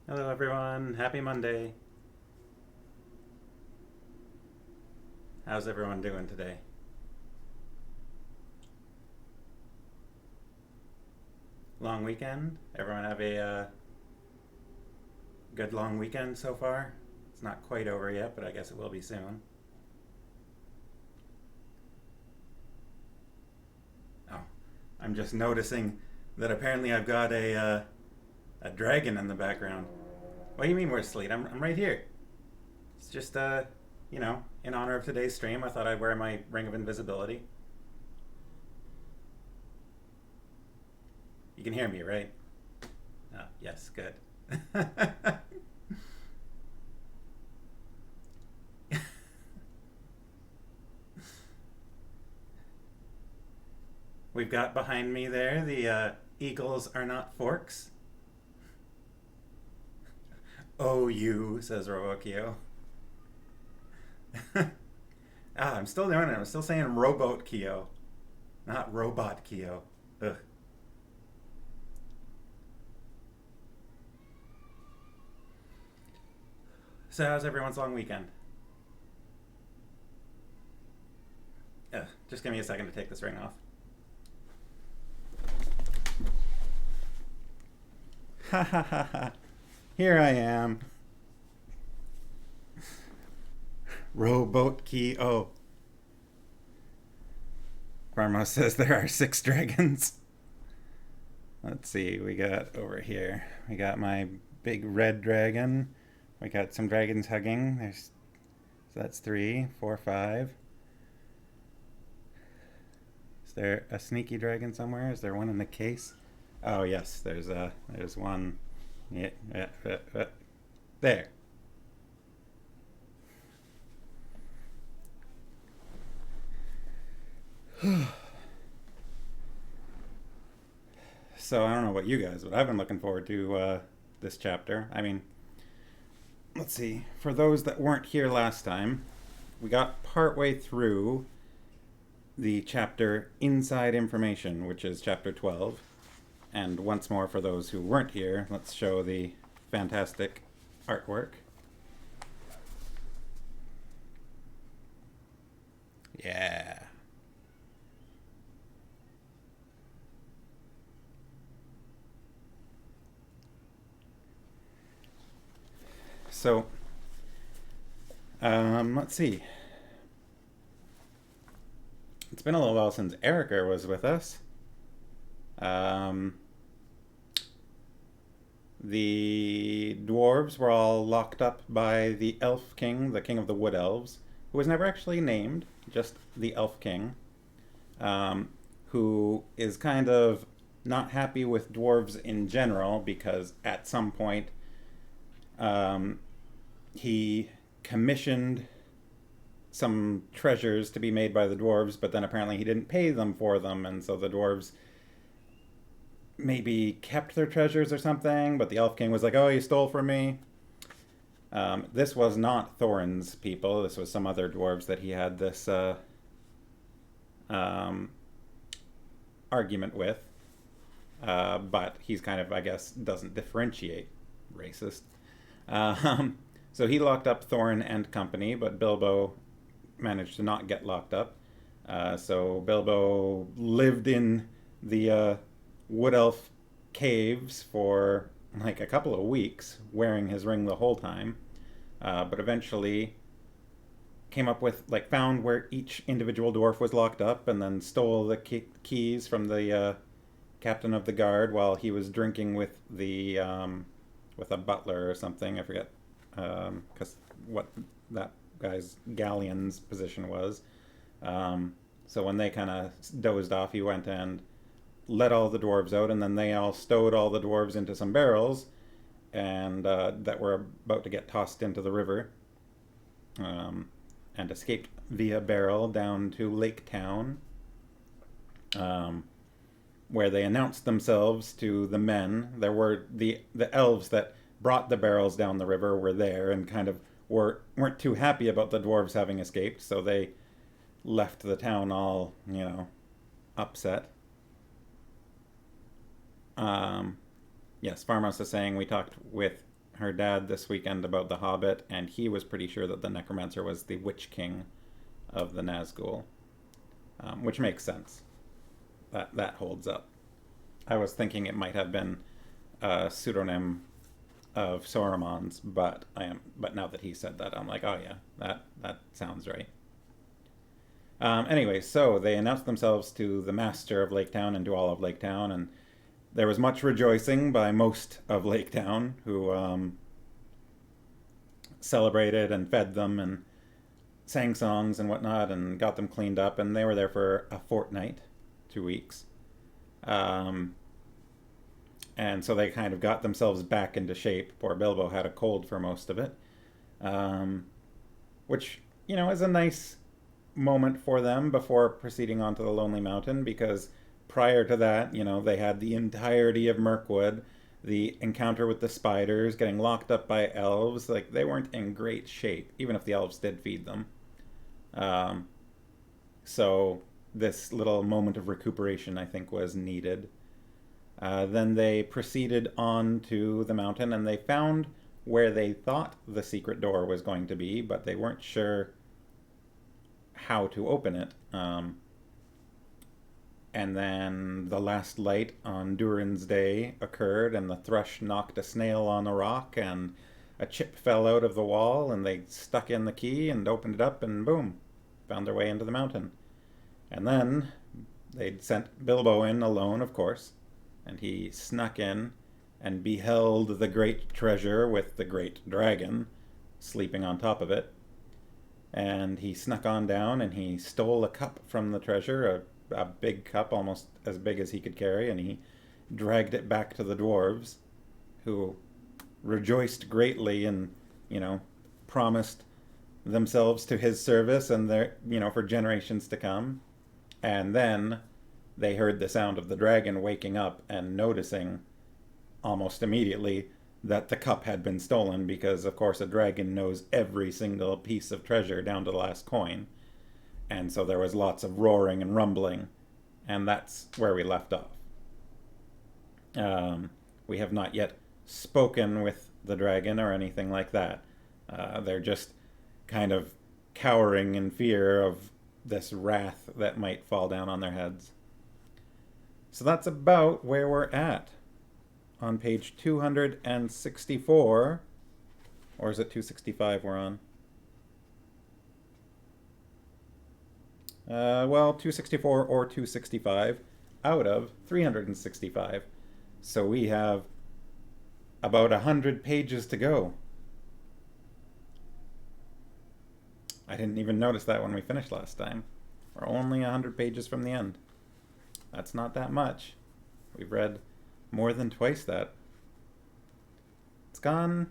Hello, everyone. Happy Monday. How's everyone doing today? Long weekend? Everyone have a good long weekend so far? It's not quite over yet, but I guess it will be soon. Oh, I'm just noticing that apparently I've got a dragon in the background. What do you mean we're asleep? I'm right here. It's just, in honor of today's stream, I thought I'd wear my ring of invisibility. You can hear me, right? Oh, yes, good. We've got behind me there the Eagles are not forks. Oh, you, says Robokio. I'm still doing it. I'm still saying Robot Kyo, not Robot Kyo. Ugh. So, how's everyone's long weekend? Ugh. Just give me a second to take this ring off. Ha ha ha ha. Here I am. Rowboat key. Oh. Pharma says there are 6 dragons. Let's see. We got over here. We got my big red dragon. We got some dragons hugging. So that's 3, 4, 5. Is there a sneaky dragon somewhere? Is there one in the case? Oh yes, there's one. Yeah, there. So I don't know about you guys, but I've been looking forward to this chapter. I mean, let's see. For those that weren't here last time, we got partway through the chapter Inside Information, which is chapter 12. And once more, for those who weren't here, let's show the fantastic artwork. Yeah. So, let's see. It's been a little while since Erica was with us. Um, the dwarves were all locked up by the Elf King, the King of the Wood Elves, who was never actually named, just the Elf King, who is kind of not happy with dwarves in general because at some point um, he commissioned some treasures to be made by the dwarves, but then apparently he didn't pay them for them, and so the dwarves maybe kept their treasures or something, but the Elf King was like, oh, you stole from me. This was not Thorin's people. This was some other dwarves that he had this argument with. But he's kind of, I guess, doesn't differentiate racist. So he locked up Thorin and company, but Bilbo managed to not get locked up. So Bilbo lived in the Wood Elf caves for like a couple of weeks, wearing his ring the whole time. But eventually came up with, like, found where each individual dwarf was locked up and then stole the keys from the captain of the guard while he was drinking with a butler or something. I forget what that guy's galleon's position was. So when they kind of dozed off, he went and let all the dwarves out, and then they all stowed all the dwarves into some barrels and that were about to get tossed into the river, and escaped via barrel down to Lake Town, where they announced themselves to the men. There were the elves that brought the barrels down the river were there and kind of weren't too happy about the dwarves having escaped, so they left the town all, upset. Yes, Farmhouse is saying we talked with her dad this weekend about the Hobbit, and he was pretty sure that the necromancer was the Witch King of the Nazgul, which makes sense. That holds up. I was thinking it might have been a pseudonym of Saruman's, but now that he said that, I'm like, oh yeah, that sounds right. Anyway, so they announced themselves to the master of Lake Town and to all of Lake Town, and there was much rejoicing by most of Lake Town, who celebrated and fed them and sang songs and whatnot and got them cleaned up, and they were there for a fortnight, 2 weeks. Um, and so they kind of got themselves back into shape. Poor Bilbo had a cold for most of it, um, which, is a nice moment for them before proceeding on to the Lonely Mountain, because prior to that, they had the entirety of Mirkwood, the encounter with the spiders, getting locked up by elves. Like, they weren't in great shape, even if the elves did feed them. Um, so this little moment of recuperation, I think, was needed. Then they proceeded on to the mountain, and they found where they thought the secret door was going to be, but they weren't sure how to open it. And then the last light on Durin's Day occurred, and the thrush knocked a snail on a rock, and a chip fell out of the wall, and they stuck in the key and opened it up, and boom, found their way into the mountain. And then they'd sent Bilbo in alone, of course, and he snuck in and beheld the great treasure with the great dragon sleeping on top of it. And he snuck on down and he stole a cup from the treasure, a big cup, almost as big as he could carry, and he dragged it back to the dwarves, who rejoiced greatly and, promised themselves to his service and their, for generations to come. And then they heard the sound of the dragon waking up and noticing almost immediately that the cup had been stolen, because, of course, a dragon knows every single piece of treasure down to the last coin. And so there was lots of roaring and rumbling, and that's where we left off. We have not yet spoken with the dragon or anything like that. They're just kind of cowering in fear of this wrath that might fall down on their heads. So that's about where we're at. On page 264, or is it 265 we're on? 264 or 265 out of 365. So we have about 100 pages to go. I didn't even notice that when we finished last time. We're only 100 pages from the end. That's not that much. We've read more than twice that. It's gone,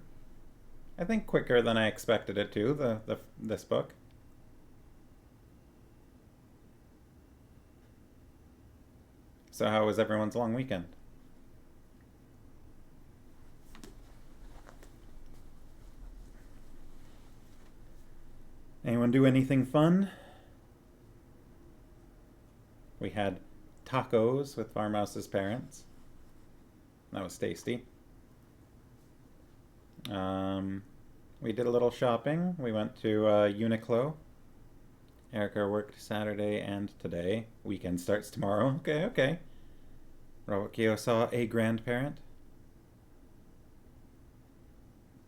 I think, quicker than I expected it to, this book. So how was everyone's long weekend? Anyone do anything fun? We had tacos with Farmhouse's parents. That was tasty. We did a little shopping. We went to Uniqlo. Erica worked Saturday and today. Weekend starts tomorrow. Okay. Robokio saw a grandparent.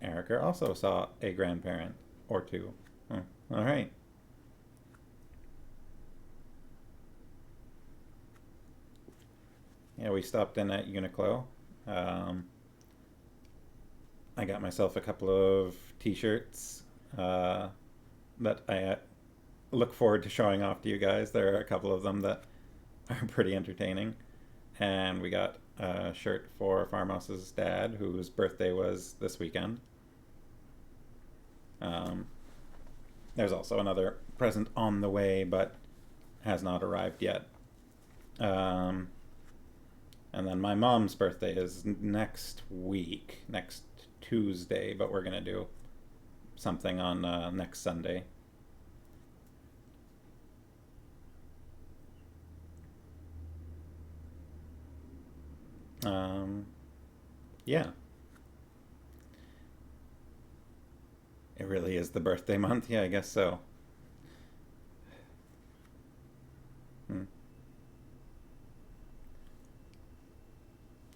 Erica also saw a grandparent or two. Oh, all right. Yeah, we stopped in at Uniqlo. I got myself a couple of t-shirts that I look forward to showing off to you guys. There are a couple of them that are pretty entertaining. And we got a shirt for Farmhouse's dad, whose birthday was this weekend. There's also another present on the way, but has not arrived yet. And then my mom's birthday is next week, next Tuesday, but we're going to do something on next Sunday. Yeah. really is the birthday month. Yeah, I guess so. Hmm.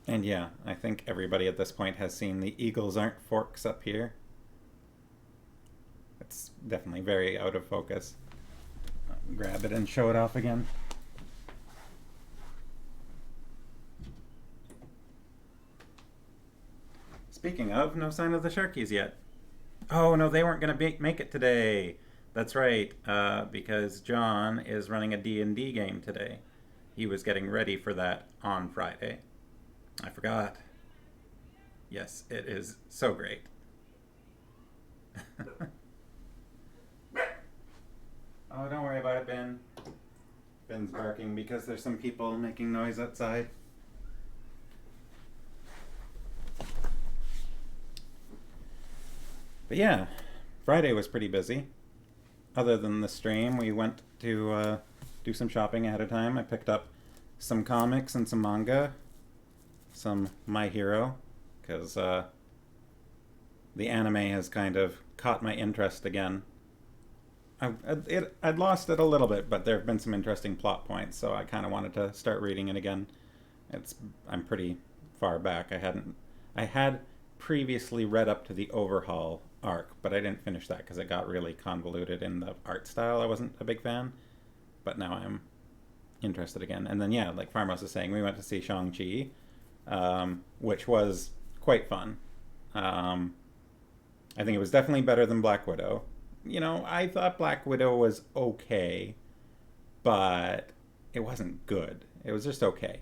And yeah, I think everybody at this point has seen the eagles aren't forks up here. It's definitely very out of focus. Grab it and show it off again. Speaking of, no sign of the Sharkies yet. Oh no, they weren't going to make it today. That's right, because John is running a D&D game today. He was getting ready for that on Friday. I forgot. Yes, it is so great. Oh, don't worry about it, Ben. Ben's barking because there's some people making noise outside. But yeah, Friday was pretty busy. Other than the stream, we went to do some shopping ahead of time. I picked up some comics and some manga, some My Hero, because the anime has kind of caught my interest again. I'd lost it a little bit, but there have been some interesting plot points, so I kind of wanted to start reading it again. I'm pretty far back. I had previously read up to the Overhaul arc, but I didn't finish that because it got really convoluted in the art style. I wasn't a big fan, but now I'm interested again. And then yeah, like Farmhouse is saying, we went to see Shang-Chi, which was quite fun. I think it was definitely better than Black Widow. You know, I thought Black Widow was okay, but it wasn't good. It was just okay.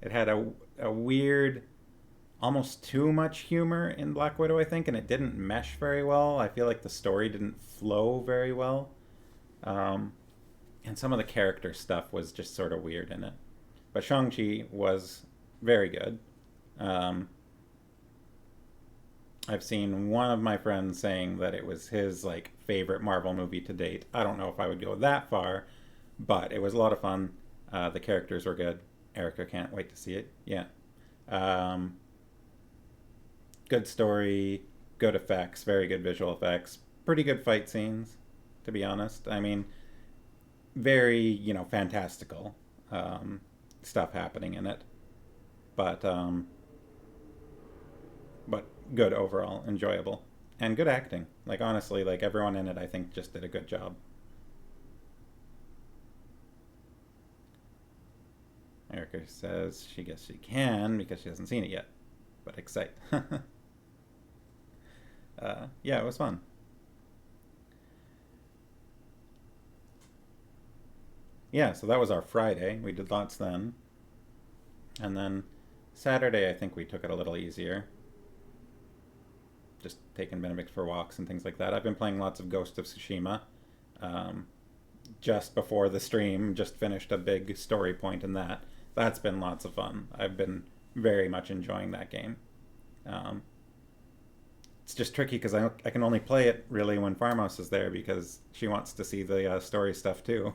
It had a weird, almost too much humor in Black Widow, I think, and it didn't mesh very well. I feel like the story didn't flow very well. And some of the character stuff was just sort of weird in it. But Shang-Chi was very good. I've seen one of my friends saying that it was his like favorite Marvel movie to date. I don't know if I would go that far, but it was a lot of fun. The characters were good. Erica can't wait to see it. Yeah. Good story, good effects, very good visual effects, pretty good fight scenes, to be honest. I mean, very, fantastical stuff happening in it. But good overall, enjoyable, and good acting. Like honestly, like everyone in it, I think just did a good job. Erica says she guess she can because she hasn't seen it yet, but excite. Yeah, it was fun. Yeah, so that was our Friday. We did lots then, and then Saturday I think we took it a little easier. Just taking Benedict for walks and things like that. I've been playing lots of Ghost of Tsushima. Just before the stream, just finished a big story point in that. That's been lots of fun. I've been very much enjoying that game. It's just tricky because I can only play it really when Farmhouse is there because she wants to see the story stuff too.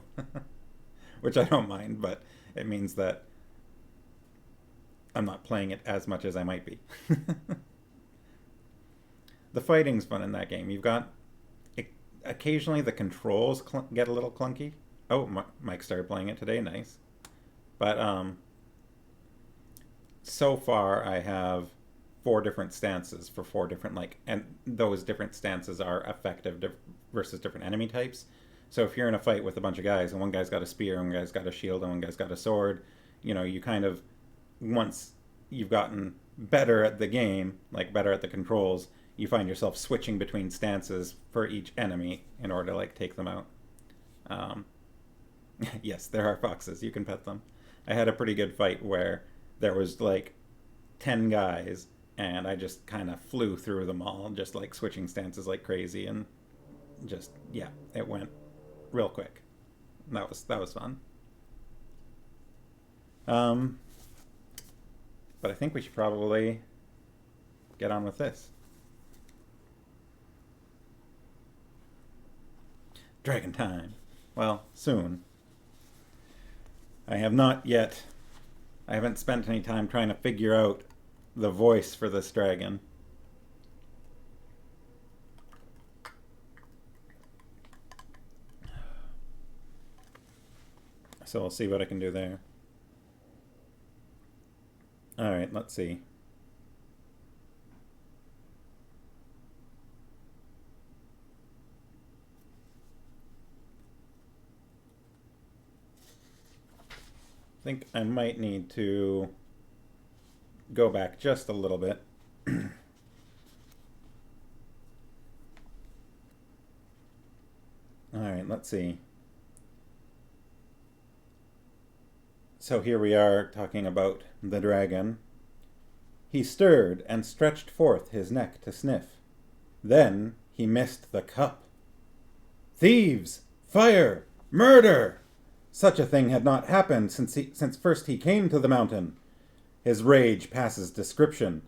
Which I don't mind, but it means that I'm not playing it as much as I might be. The fighting's fun in that game. You've got occasionally the controls get a little clunky. Oh, Mike started playing it today. Nice. But so far I have 4 different stances for 4 different and those different stances are effective versus different enemy types. So if you're in a fight with a bunch of guys and one guy's got a spear, and one guy's got a shield, and one guy's got a sword, you kind of, once you've gotten better at the game, like better at the controls, you find yourself switching between stances for each enemy in order to take them out. Yes, there are foxes. You can pet them. I had a pretty good fight where there was 10 guys, and I just kind of flew through them all, just switching stances like crazy, and just yeah, it went real quick. That was fun. But I think we should probably get on with this. Dragon time. Well, soon. I haven't spent any time trying to figure out the voice for this dragon. so we'll see what I can do there. Alright, let's see. I think I might need to go back just a little bit. Alright, let's see. So here we are talking about the dragon. He stirred and stretched forth his neck to sniff. Then he missed the cup. Thieves! Fire! Murder! Such a thing had not happened since first he came to the mountain. His rage passes description,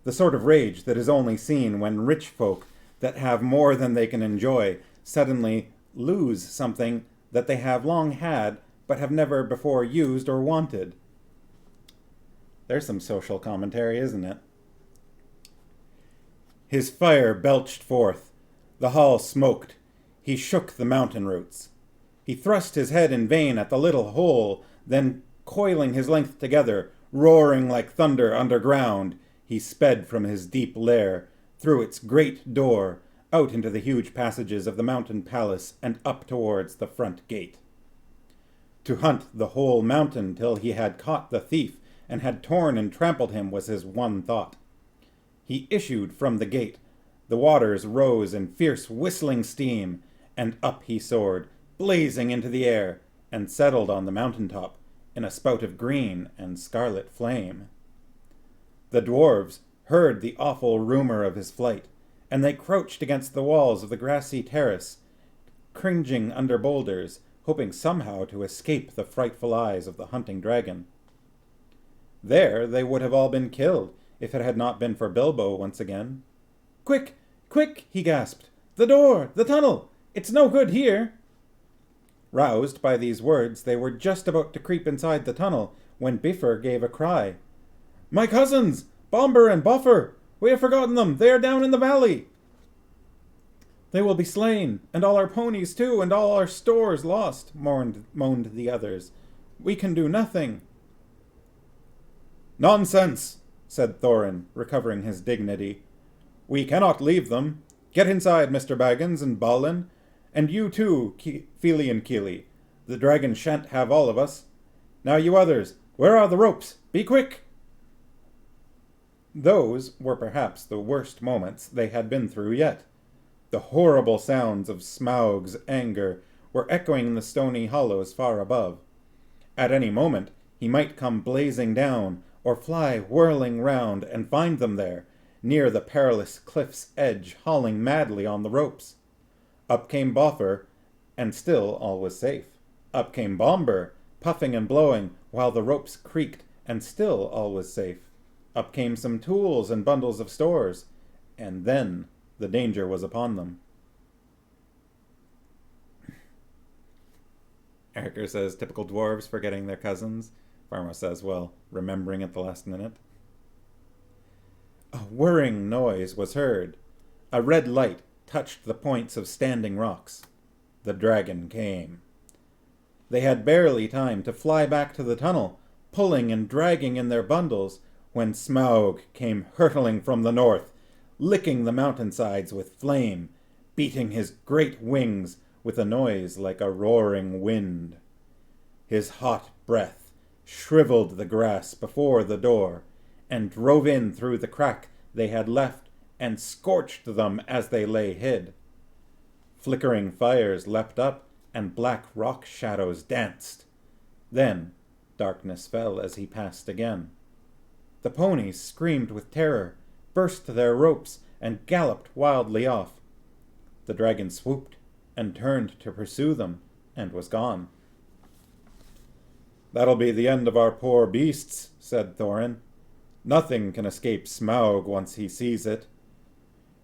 the sort of rage that is only seen when rich folk that have more than they can enjoy suddenly lose something that they have long had but have never before used or wanted. There's some social commentary, isn't it? His fire belched forth. The hall smoked. He shook the mountain roots. He thrust his head in vain at the little hole, then, coiling his length together, roaring like thunder underground, he sped from his deep lair, through its great door, out into the huge passages of the mountain palace and up towards the front gate. To hunt the whole mountain till he had caught the thief and had torn and trampled him was his one thought. He issued from the gate. The waters rose in fierce whistling steam, and up he soared, blazing into the air, and settled on the mountain top in a spout of green and scarlet flame. The dwarves heard the awful rumor of his flight, and they crouched against the walls of the grassy terrace, cringing under boulders, hoping somehow to escape the frightful eyes of the hunting dragon. There they would have all been killed, if it had not been for Bilbo once again. "Quick! Quick!" he gasped. "The door! The tunnel! It's no good here!" Roused by these words, they were just about to creep inside the tunnel, when Bifur gave a cry. "My cousins! Bomber and Boffer! We have forgotten them! They are down in the valley!" "They will be slain, and all our ponies too, and all our stores lost," moaned the others. "We can do nothing." "Nonsense," said Thorin, recovering his dignity. "We cannot leave them. Get inside, Mr. Baggins and Balin, and you too, Fili and Kili. The dragon shan't have all of us. Now you others, where are the ropes? Be quick!" Those were perhaps the worst moments they had been through yet. The horrible sounds of Smaug's anger were echoing in the stony hollows far above. At any moment he might come blazing down, or fly whirling round and find them there, near the perilous cliff's edge, hauling madly on the ropes. Up came Boffer, and still all was safe. Up came Bomber, puffing and blowing, while the ropes creaked, and still all was safe. Up came some tools and bundles of stores, and then the danger was upon them. Eriker says, typical dwarves forgetting their cousins. Pharma says, well, remembering at the last minute. A whirring noise was heard. A red light touched the points of standing rocks. The dragon came. They had barely time to fly back to the tunnel, pulling and dragging in their bundles, when Smaug came hurtling from the north, licking the mountainsides with flame, beating his great wings with a noise like a roaring wind. His hot breath shriveled the grass before the door, and drove in through the crack they had left, and scorched them as they lay hid. Flickering fires leapt up, and black rock shadows danced. Then darkness fell as he passed again. The ponies screamed with terror, burst their ropes, and galloped wildly off. The dragon swooped, and turned to pursue them, and was gone. "That'll be the end of our poor beasts," said Thorin. "Nothing can escape Smaug once he sees it.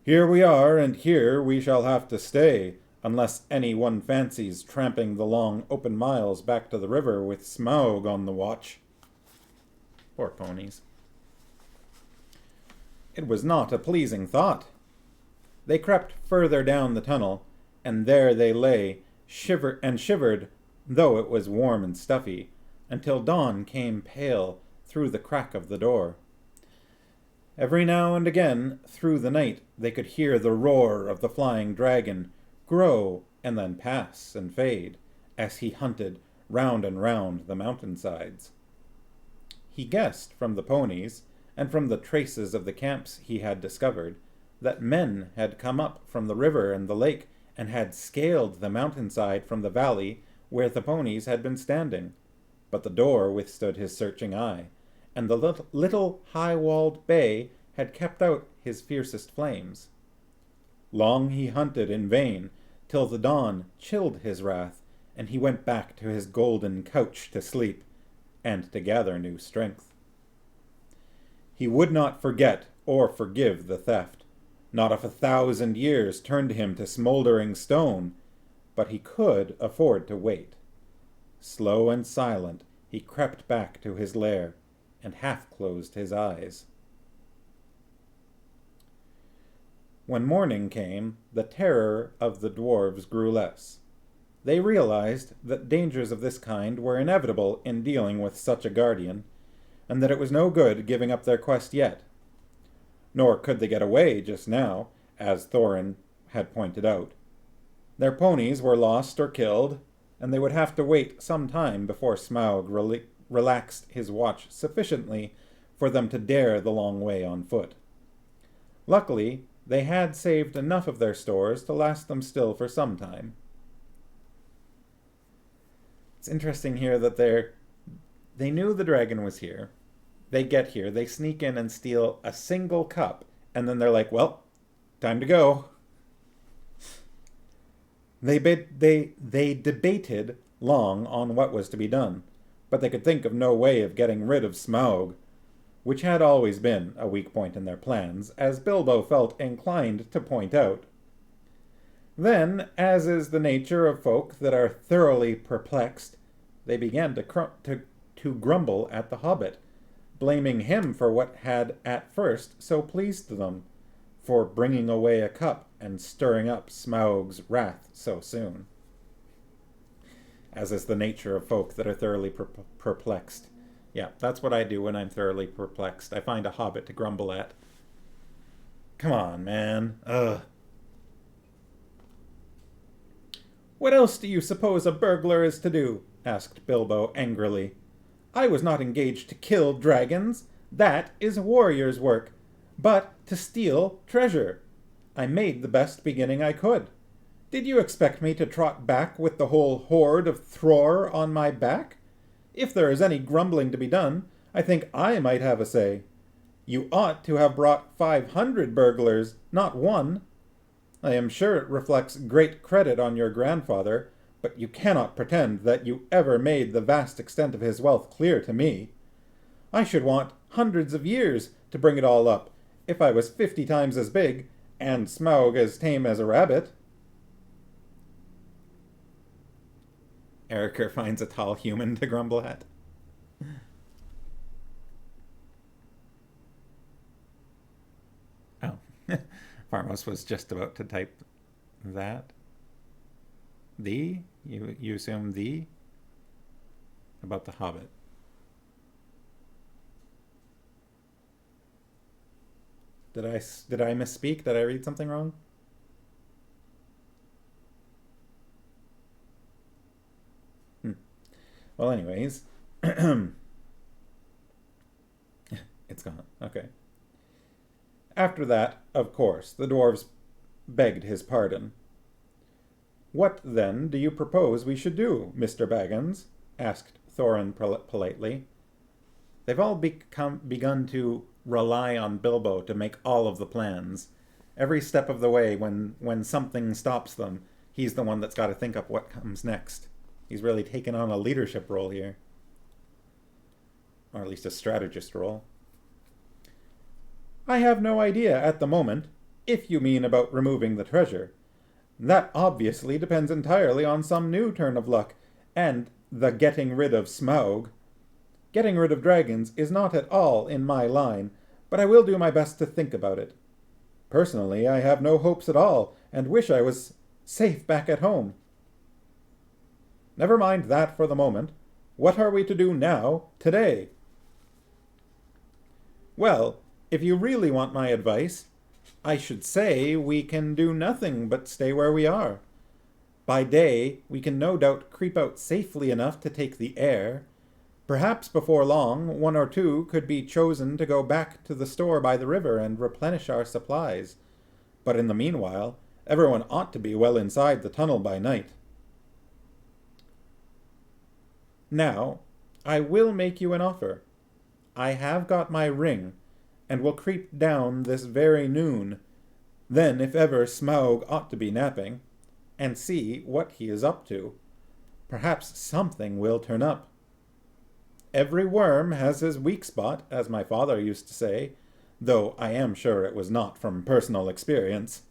Here we are, and here we shall have to stay, unless any one fancies tramping the long open miles back to the river with Smaug on the watch." Poor ponies. It was not a pleasing thought. They crept further down the tunnel, and there they lay, shivered though it was warm and stuffy, until dawn came pale through the crack of the door. Every now and again, through the night, they could hear the roar of the flying dragon grow and then pass and fade as he hunted round and round the mountainsides. He guessed from the ponies and from the traces of the camps he had discovered that men had come up from the river and the lake and had scaled the mountainside from the valley where the ponies had been standing. But the door withstood his searching eye, and the little high-walled bay had kept out his fiercest flames. Long he hunted in vain, till the dawn chilled his wrath, and he went back to his golden couch to sleep, and to gather new strength. He would not forget or forgive the theft, not if 1,000 years turned him to smoldering stone, but he could afford to wait. Slow and silent, he crept back to his lair, and half-closed his eyes. When morning came, the terror of the dwarves grew less. They realized that dangers of this kind were inevitable in dealing with such a guardian, and that it was no good giving up their quest yet. Nor could they get away just now, as Thorin had pointed out. Their ponies were lost or killed, and they would have to wait some time before Smaug relaxed his watch sufficiently for them to dare the long way on foot. Luckily, they had saved enough of their stores to last them still for some time. It's interesting here that they knew the dragon was here. They get here, they sneak in and steal a single cup, and then they're like, well, time to go. They debated long on what was to be done, but they could think of no way of getting rid of Smaug, which had always been a weak point in their plans, as Bilbo felt inclined to point out. Then, as is the nature of folk that are thoroughly perplexed, they began to grumble at the Hobbit, blaming him for what had at first so pleased them, for bringing away a cup and stirring up Smaug's wrath so soon. As is the nature of folk that are thoroughly perplexed. Yeah, that's what I do when I'm thoroughly perplexed. I find a Hobbit to grumble at. Come on, man. Ugh. What else do you suppose a burglar is to do? Asked Bilbo angrily. I was not engaged to kill dragons. That is warrior's work. But to steal treasure. I made the best beginning I could. Did you expect me to trot back with the whole horde of Thror on my back? If there is any grumbling to be done, I think I might have a say. You ought to have brought 500 burglars, not one. I am sure it reflects great credit on your grandfather, but you cannot pretend that you ever made the vast extent of his wealth clear to me. I should want hundreds of years to bring it all up, if I was 50 times as big, and Smaug as tame as a rabbit. Eriker finds a tall human to grumble at. Oh, Farmos was just about to type that. The? You assume the? About the Hobbit. Did I misspeak? Did I read something wrong? Well, anyways. It's gone. Okay. After that, of course, the dwarves begged his pardon. What, then, do you propose we should do, Mr. Baggins? Asked Thorin politely. They've all begun to rely on Bilbo to make all of the plans. Every step of the way, when something stops them, he's the one that's got to think up what comes next. He's really taken on a leadership role here. Or at least a strategist role. I have no idea at the moment, if you mean about removing the treasure. That obviously depends entirely on some new turn of luck, and the getting rid of Smaug. Getting rid of dragons is not at all in my line, but I will do my best to think about it. Personally, I have no hopes at all, and wish I was safe back at home. Never mind that for the moment. What are we to do now, today? Well, if you really want my advice, I should say we can do nothing but stay where we are. By day, we can no doubt creep out safely enough to take the air. Perhaps before long, one or two could be chosen to go back to the store by the river and replenish our supplies. But in the meanwhile, everyone ought to be well inside the tunnel by night. Now, I will make you an offer. I have got my ring, and will creep down this very noon. Then, if ever Smaug ought to be napping, and see what he is up to. Perhaps something will turn up. Every worm has his weak spot, as my father used to say, though I am sure it was not from personal experience.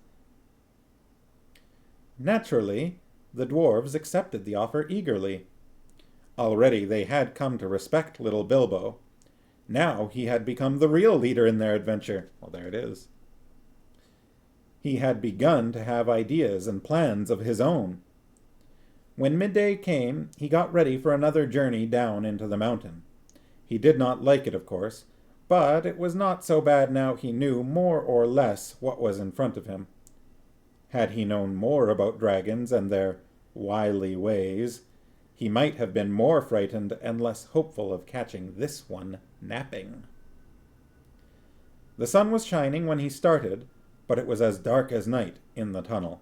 Naturally, the dwarves accepted the offer eagerly. Already they had come to respect little Bilbo. Now he had become the real leader in their adventure. Well, there it is. He had begun to have ideas and plans of his own. When midday came, he got ready for another journey down into the mountain. He did not like it, of course, but it was not so bad now he knew more or less what was in front of him. Had he known more about dragons and their wily ways, he might have been more frightened and less hopeful of catching this one napping. The sun was shining when he started, but it was as dark as night in the tunnel.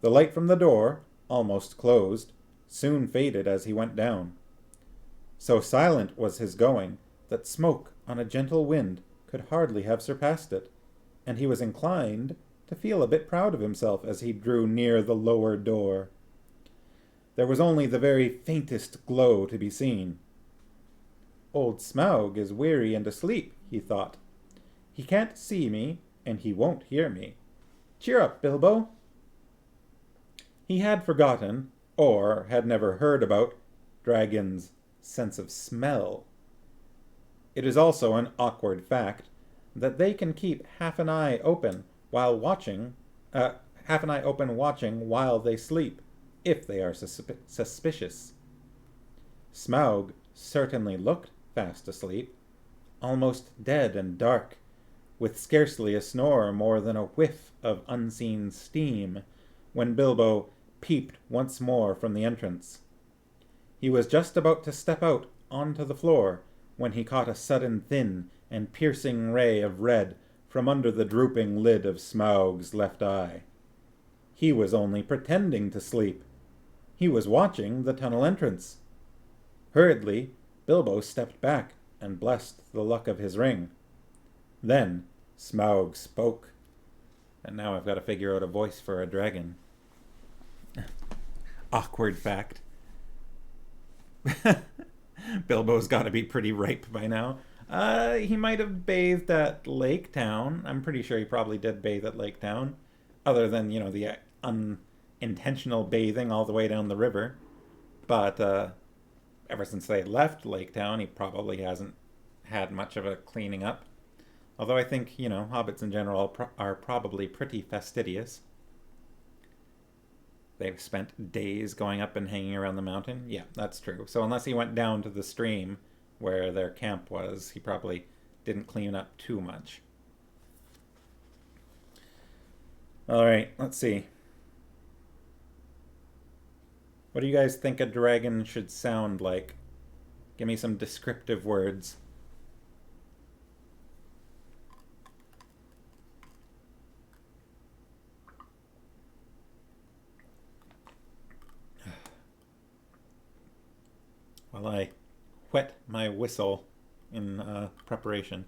The light from the door, almost closed, soon faded as he went down. So silent was his going that smoke on a gentle wind could hardly have surpassed it, and he was inclined to feel a bit proud of himself as he drew near the lower door. There was only the very faintest glow to be seen. Old Smaug is weary and asleep, he thought. He can't see me, and he won't hear me. Cheer up, Bilbo. He had forgotten, or had never heard about, dragons' sense of smell. It is also an awkward fact that they can keep half an eye open watching while they sleep, if they are suspicious. Smaug certainly looked fast asleep, almost dead and dark, with scarcely a snore more than a whiff of unseen steam, when Bilbo peeped once more from the entrance. He was just about to step out onto the floor when he caught a sudden thin and piercing ray of red from under the drooping lid of Smaug's left eye. He was only pretending to sleep. He was watching the tunnel entrance. Hurriedly, Bilbo stepped back and blessed the luck of his ring. Then Smaug spoke. And now I've got to figure out a voice for a dragon. Awkward fact. Bilbo's got to be pretty ripe by now. He might have bathed at Lake Town. I'm pretty sure he probably did bathe at Lake Town. Other than, the unintentional bathing all the way down the river. But ever since they left Lake Town, he probably hasn't had much of a cleaning up. Although I think, hobbits in general are probably pretty fastidious. They've spent days going up and hanging around the mountain. Yeah, that's true. So unless he went down to the stream where their camp was, he probably didn't clean up too much. All right, let's see. What do you guys think a dragon should sound like? Give me some descriptive words. While I whet my whistle in preparation.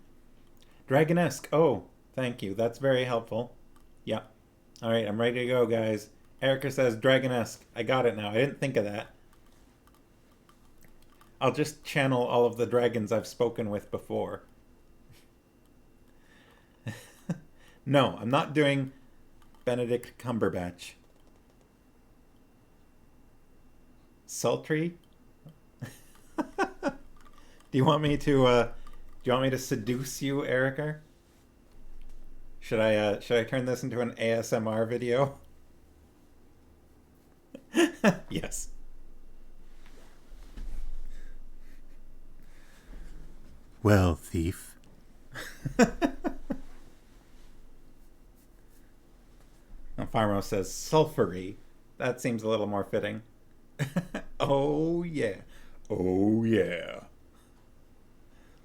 Dragonesque. Oh, thank you. That's very helpful. Yeah. All right, I'm ready to go, guys. Erica says dragonesque. I got it now. I didn't think of that. I'll just channel all of the dragons I've spoken with before. No, I'm not doing Benedict Cumberbatch. Sultry? Do you want me to seduce you, Erica? Should I turn this into an ASMR video? Yes. Well, thief. Farmo says sulphury. That seems a little more fitting. Oh, yeah. Oh, yeah.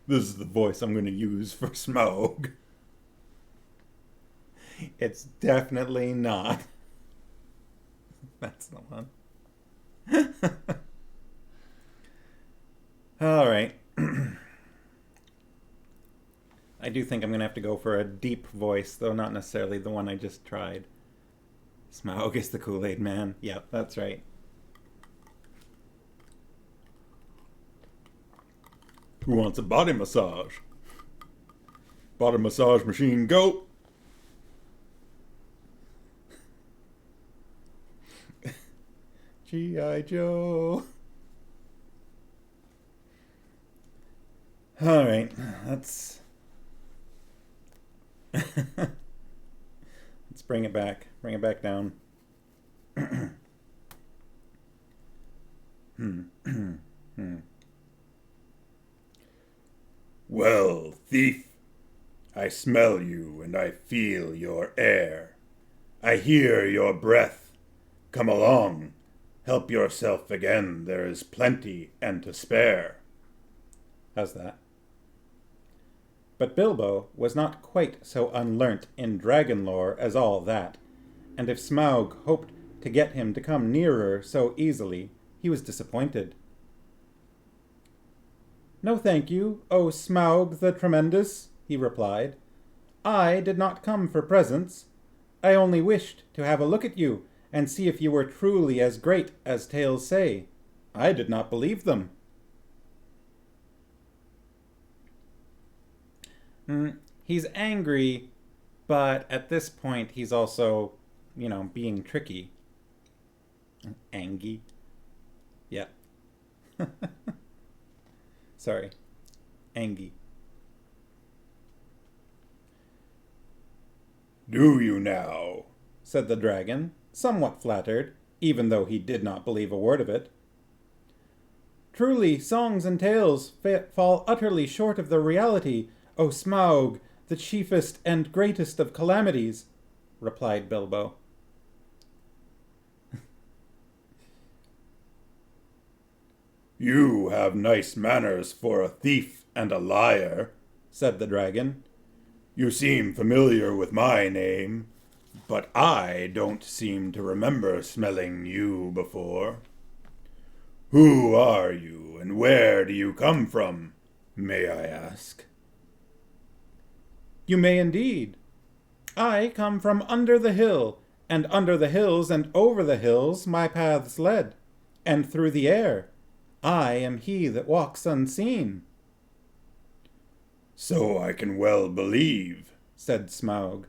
This is the voice I'm going to use for Smaug. It's definitely not. That's the one. All right. I do think I'm going to have to go for a deep voice, though not necessarily the one I just tried. Smaug is the Kool-Aid man. Yep, that's right. Who wants a body massage? Body massage machine, go! G.I. Joe. All right, let's bring it back. Bring it back down. Well, thief, I smell you and I feel your air. I hear your breath. Come along, help yourself again, there is plenty and to spare. How's that? But Bilbo was not quite so unlearnt in dragon lore as all that, and if Smaug hoped to get him to come nearer so easily, he was disappointed. "No thank you, O Smaug the Tremendous," he replied. "I did not come for presents. I only wished to have a look at you and see if you were truly as great as tales say. I did not believe them." He's angry, but at this point he's also, being tricky. Angy. Yeah. Sorry. Angy. Do you now? Said the dragon, somewhat flattered, even though he did not believe a word of it. "Truly, songs and tales fall utterly short of the reality, O Smaug, the chiefest and greatest of calamities," replied Bilbo. You have nice manners for a thief and a liar, said the dragon. You seem familiar with my name, but I don't seem to remember smelling you before. Who are you, and where do you come from, may I ask? You may indeed. I come from under the hill, and under the hills and over the hills my paths led, and through the air. I am he that walks unseen. So I can well believe, said Smaug,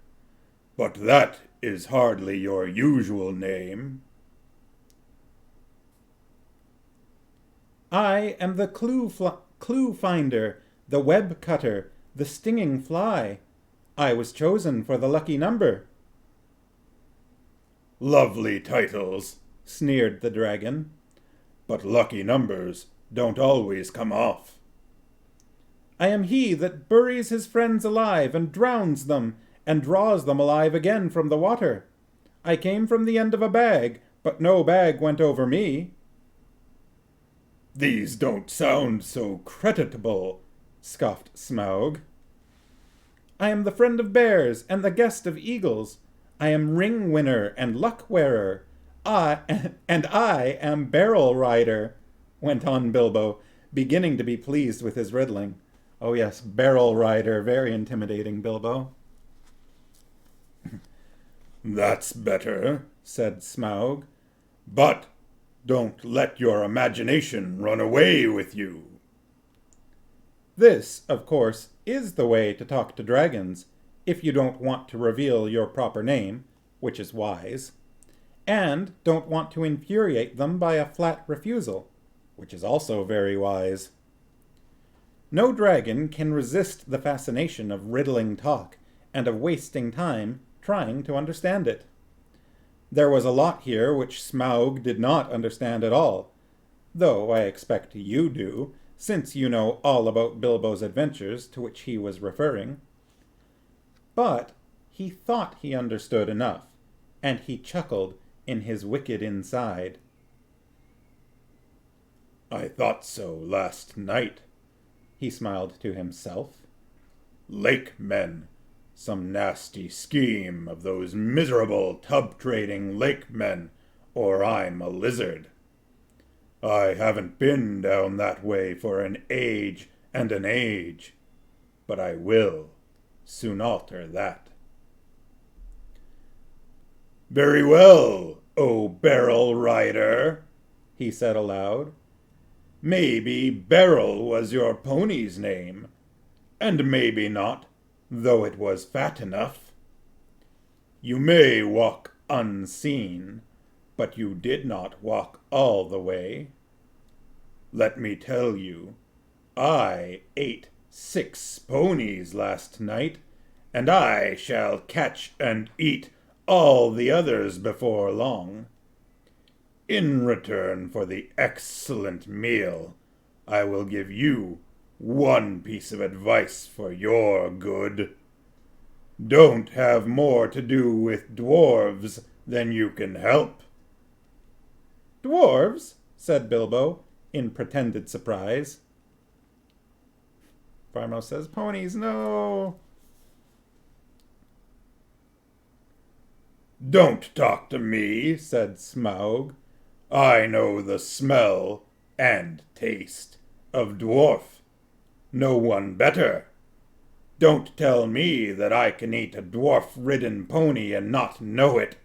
but that is hardly your usual name. I am the clue finder, the web cutter, the stinging fly. I was chosen for the lucky number. Lovely titles, sneered the dragon, but lucky numbers don't always come off. I am he that buries his friends alive and drowns them and draws them alive again from the water. I came from the end of a bag, but no bag went over me. These don't sound so creditable, scoffed Smaug. I am the friend of bears and the guest of eagles. I am ring winner and luck wearer. I am barrel rider, went on Bilbo, beginning to be pleased with his riddling. Oh yes, barrel rider, very intimidating, Bilbo. That's better, said Smaug, but don't let your imagination run away with you. This, of course, is the way to talk to dragons, if you don't want to reveal your proper name, which is wise, and don't want to infuriate them by a flat refusal, which is also very wise. No dragon can resist the fascination of riddling talk and of wasting time trying to understand it. There was a lot here which Smaug did not understand at all, though I expect you do, since you know all about Bilbo's adventures to which he was referring. But he thought he understood enough, and he chuckled in his wicked inside. I thought so last night, He smiled to himself. Lake men. Some nasty scheme of those miserable tub-trading lake men, or I'm a lizard. I haven't been down that way for an age and an age, but I will soon alter that. Very well, O barrel rider, he said aloud. Maybe Beryl was your pony's name, and maybe not, though it was fat enough. You may walk unseen, but you did not walk all the way. Let me tell you, I ate 6 ponies last night, and I shall catch and eat all the others before long. In return for the excellent meal, I will give you one piece of advice for your good. Don't have more to do with dwarves than you can help. Dwarves? Said Bilbo, in pretended surprise. Farmo says, ponies, no. Don't talk to me, said Smaug. I know the smell and taste of dwarf. No one better. Don't tell me that I can eat a dwarf-ridden pony and not know it.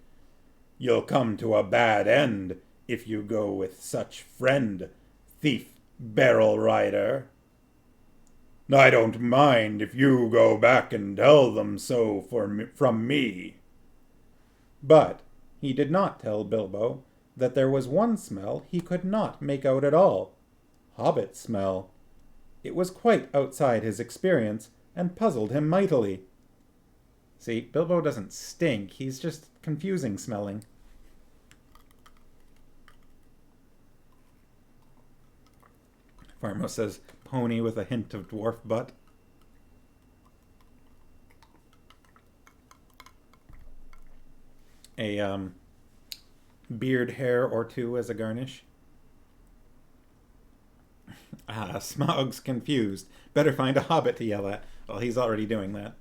You'll come to a bad end if you go with such friend, thief, barrel rider. I don't mind if you go back and tell them so from me. But he did not tell Bilbo that there was one smell he could not make out at all. Hobbit smell. It was quite outside his experience and puzzled him mightily. See, Bilbo doesn't stink, he's just confusing smelling. Farmo says, pony with a hint of dwarf butt. A beard hair or two as a garnish. Smaug's confused. Better find a hobbit to yell at. Well, he's already doing that.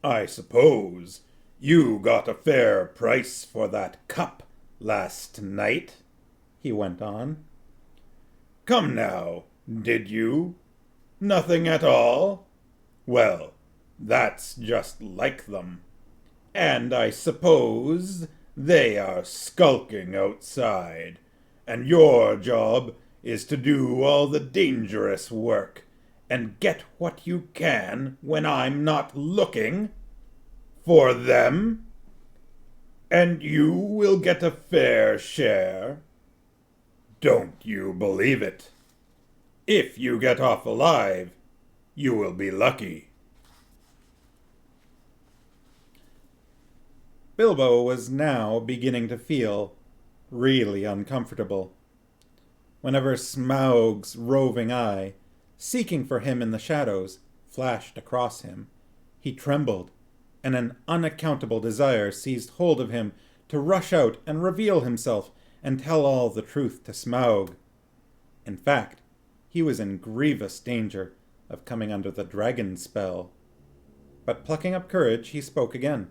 I suppose you got a fair price for that cup last night, he went on. Come now, did you? Nothing at all? Well, that's just like them. And I suppose they are skulking outside, and your job is to do all the dangerous work and get what you can when I'm not looking for them, and you will get a fair share. Don't you believe it? If you get off alive, you will be lucky. Bilbo was now beginning to feel really uncomfortable. Whenever Smaug's roving eye, seeking for him in the shadows, flashed across him, he trembled, and an unaccountable desire seized hold of him to rush out and reveal himself and tell all the truth to Smaug. In fact, he was in grievous danger of coming under the dragon spell. But plucking up courage, he spoke again.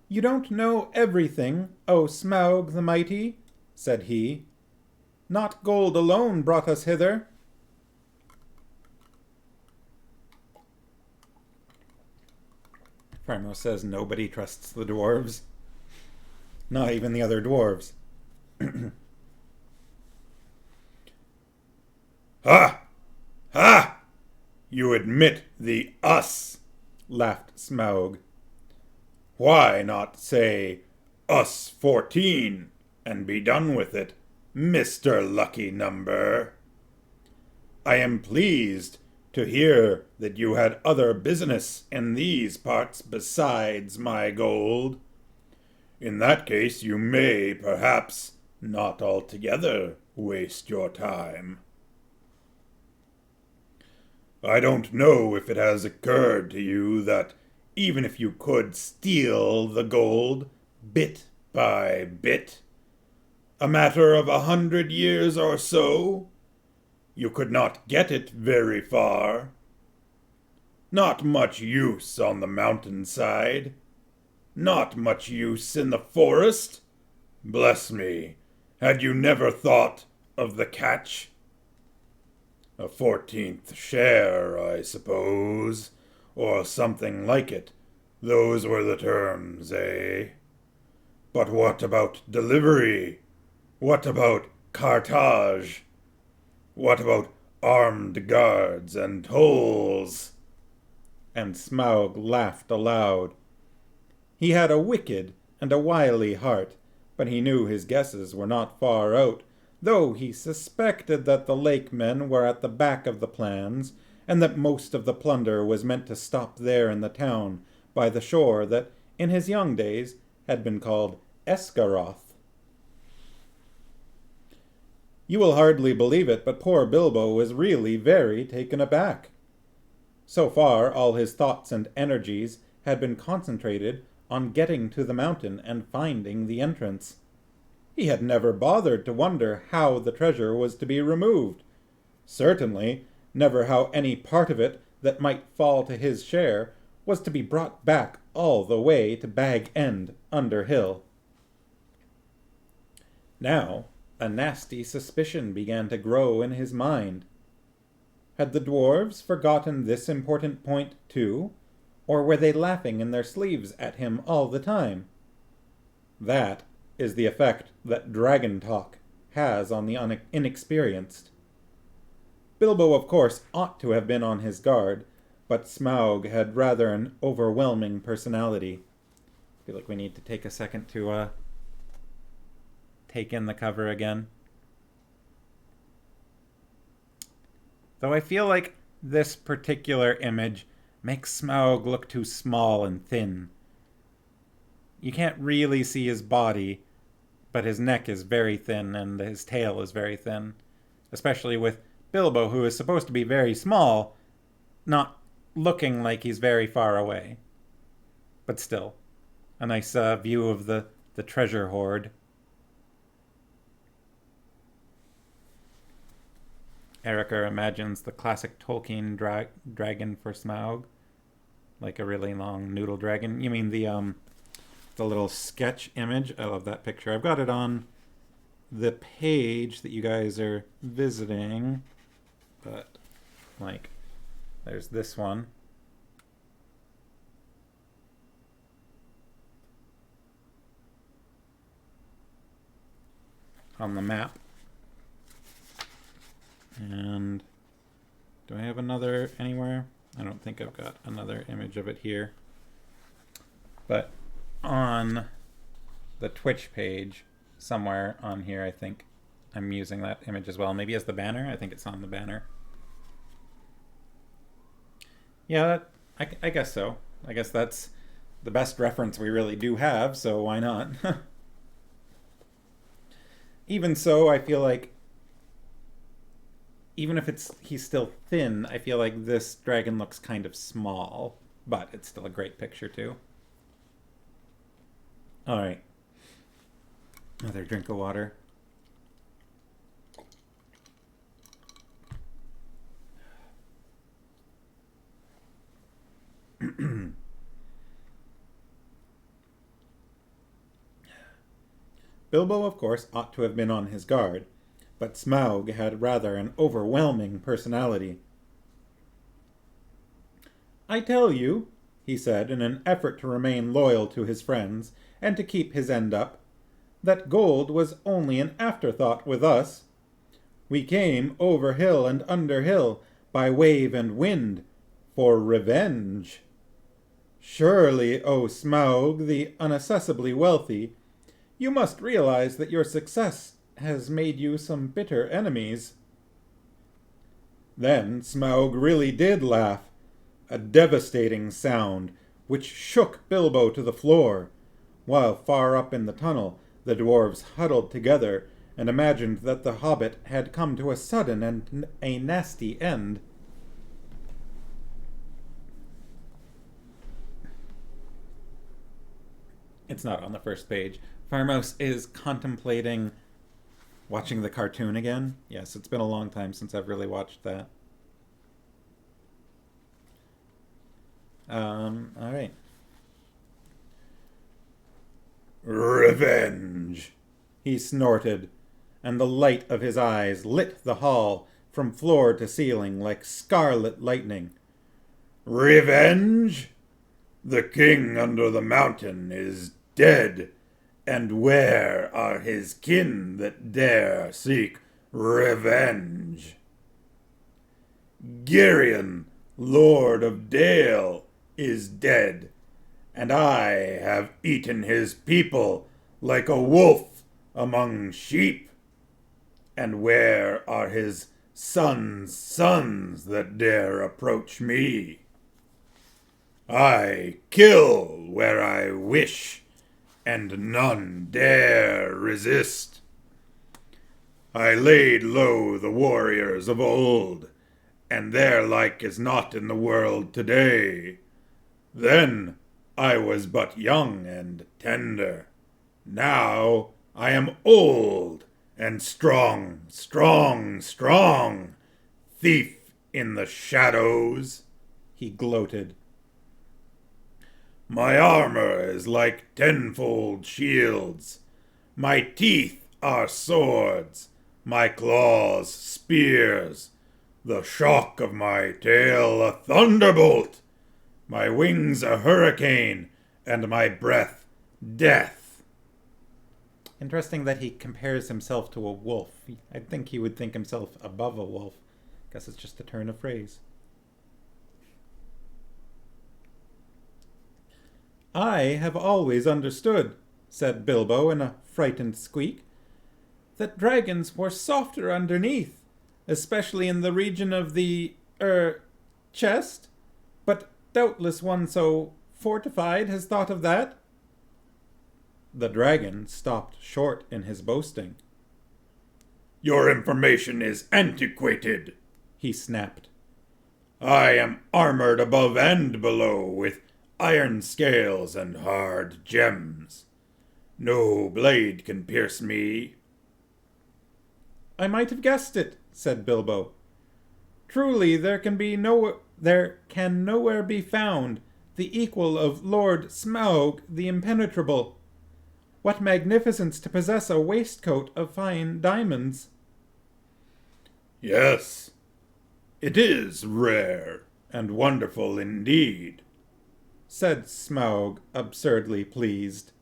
You don't know everything, O Smaug the Mighty, said he. Not gold alone brought us hither. Farmo says nobody trusts the dwarves. Not even the other dwarves. Ha! Ha! You admit the us, laughed Smaug. Why not say us 14 and be done with it, Mr. Lucky Number? I am pleased to hear that you had other business in these parts besides my gold. In that case, you may, perhaps, not altogether waste your time. I don't know if it has occurred to you that even if you could steal the gold bit by bit, a matter of 100 years or so, you could not get it very far. Not much use on the mountainside. Not much use in the forest. Bless me, had you never thought of the catch? A 14th share, I suppose, or something like it. Those were the terms, eh? But what about delivery? What about cartage? What about armed guards and tolls? And Smaug laughed aloud. He had a wicked and a wily heart, but he knew his guesses were not far out, though he suspected that the lake men were at the back of the plans, and that most of the plunder was meant to stop there in the town, by the shore that, in his young days, had been called Esgaroth. You will hardly believe it, but poor Bilbo was really very taken aback. So far, all his thoughts and energies had been concentrated on getting to the mountain and finding the entrance. He had never bothered to wonder how the treasure was to be removed. Certainly, never how any part of it that might fall to his share was to be brought back all the way to Bag End under hill. Now, a nasty suspicion began to grow in his mind. Had the dwarves forgotten this important point too, or were they laughing in their sleeves at him all the time? That is the effect that dragon talk has on the inexperienced. Bilbo, of course, ought to have been on his guard, but Smaug had rather an overwhelming personality. I feel like we need to take a second to take in the cover again. Though I feel like this particular image makes Smaug look too small and thin. You can't really see his body, but his neck is very thin and his tail is very thin. Especially with Bilbo, who is supposed to be very small, not looking like he's very far away. But still, a nice view of the treasure hoard. Erica imagines the classic Tolkien dragon for Smaug. Like a really long noodle dragon. You mean the little sketch image? I love that picture. I've got it on the page that you guys are visiting. But, like, there's this one. On the map. And do I have another anywhere? I don't think I've got another image of it here. But on the Twitch page, somewhere on here, I think I'm using that image as well. Maybe as the banner. I think it's on the banner. Yeah, I guess so. I guess that's the best reference we really do have, so why not? Even so, I feel like even if he's still thin, I feel like this dragon looks kind of small, but it's still a great picture too. All right. Another drink of water. Bilbo, of course, ought to have been on his guard, but Smaug had rather an overwhelming personality. "I tell you," he said, in an effort to remain loyal to his friends and to keep his end up, "that gold was only an afterthought with us. We came over hill and under hill, by wave and wind, for revenge. Surely, O Smaug, the unaccessibly wealthy, you must realize that your success has made you some bitter enemies." Then Smaug really did laugh, a devastating sound which shook Bilbo to the floor, while far up in the tunnel the dwarves huddled together and imagined that the hobbit had come to a sudden and a nasty end. It's not on the first page. Farmos is contemplating watching the cartoon again. Yes, it's been a long time since I've really watched that. All right. Revenge, He snorted, and the light of his eyes lit the hall from floor to ceiling like scarlet lightning. Revenge? The king under the mountain is dead, and where are his kin that dare seek revenge? Girion, lord of Dale, is dead, and I have eaten his people like a wolf among sheep. And where are his sons that dare approach me? I kill where I wish, and none dare resist. I laid low the warriors of old, and their like is not in the world today. Then I was but young and tender. Now I am old and strong, thief in the shadows, he gloated. My armor is like tenfold shields. My teeth are swords, my claws spears, the shock of my tail a thunderbolt, my wings a hurricane, and my breath death. Interesting that he compares himself to a wolf. I think he would think himself above a wolf. Guess it's just a turn of phrase. I have always understood, said Bilbo in a frightened squeak, that dragons were softer underneath, especially in the region of the, chest. But doubtless one so fortified has thought of that. The dragon stopped short in his boasting. Your information is antiquated, he snapped. I am armored above and below with iron scales and hard gems. No blade can pierce me. I might have guessed it, said Bilbo. Truly there can nowhere be found the equal of Lord Smaug the Impenetrable. What magnificence to possess a waistcoat of fine diamonds. Yes, it is rare and wonderful indeed, said Smaug, absurdly pleased.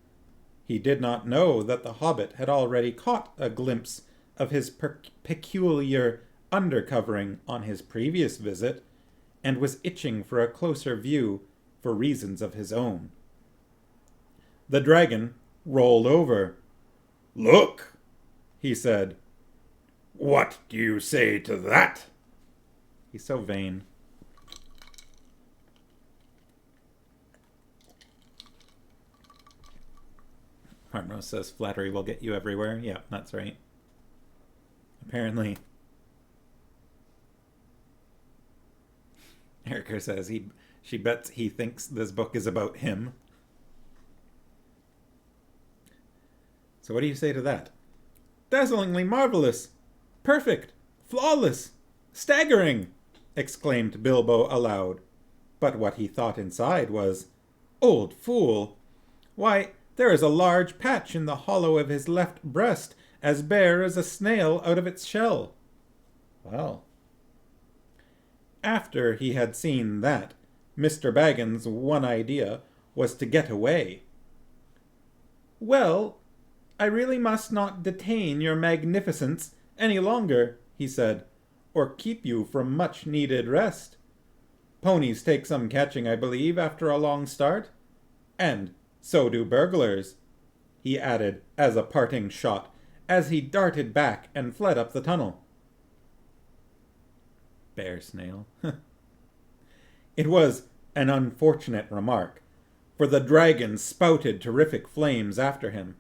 He did not know that the hobbit had already caught a glimpse of his peculiar undercovering on his previous visit, and was itching for a closer view for reasons of his own. The dragon rolled over. Look, he said. What do you say to that? He's so vain. Harmrose says flattery will get you everywhere. Yeah, that's right. Apparently. Erica says she bets he thinks this book is about him. So what do you say to that? Dazzlingly marvelous! Perfect! Flawless! Staggering! Exclaimed Bilbo aloud. But what he thought inside was, Old fool! Why, there is a large patch in the hollow of his left breast, as bare as a snail out of its shell. Well. After he had seen that, Mr. Baggins' one idea was to get away. Well, I really must not detain your magnificence any longer, he said, or keep you from much-needed rest. Ponies take some catching, I believe, after a long start. And so do burglars, he added as a parting shot, as he darted back and fled up the tunnel. Bear snail. It was an unfortunate remark, for the dragon spouted terrific flames after him,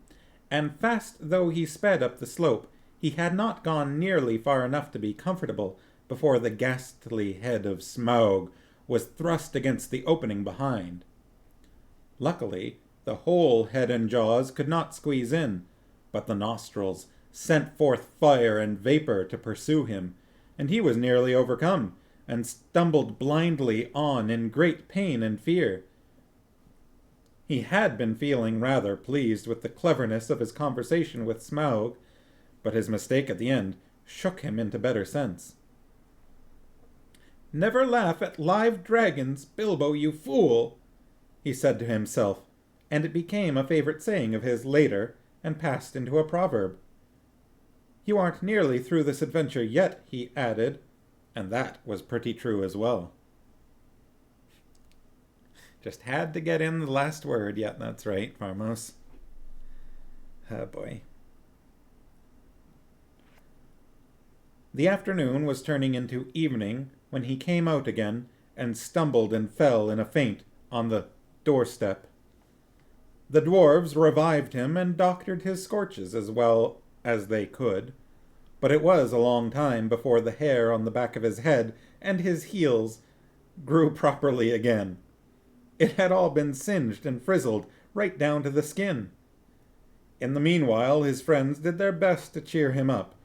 and fast though he sped up the slope, he had not gone nearly far enough to be comfortable before the ghastly head of Smaug was thrust against the opening behind. Luckily, the whole head and jaws could not squeeze in, but the nostrils sent forth fire and vapor to pursue him, and he was nearly overcome, and stumbled blindly on in great pain and fear. He had been feeling rather pleased with the cleverness of his conversation with Smaug, but his mistake at the end shook him into better sense. "Never laugh at live dragons, Bilbo, you fool," he said to himself, and it became a favorite saying of his later, and passed into a proverb. "You aren't nearly through this adventure yet," he added, and that was pretty true as well. Just had to get in the last word. Yeah, that's right, Farmos. Oh boy. The afternoon was turning into evening when he came out again and stumbled and fell in a faint on the doorstep. The dwarves revived him and doctored his scorches as well as they could, but it was a long time before the hair on the back of his head and his heels grew properly again. It had all been singed and frizzled right down to the skin. In the meanwhile, his friends did their best to cheer him up,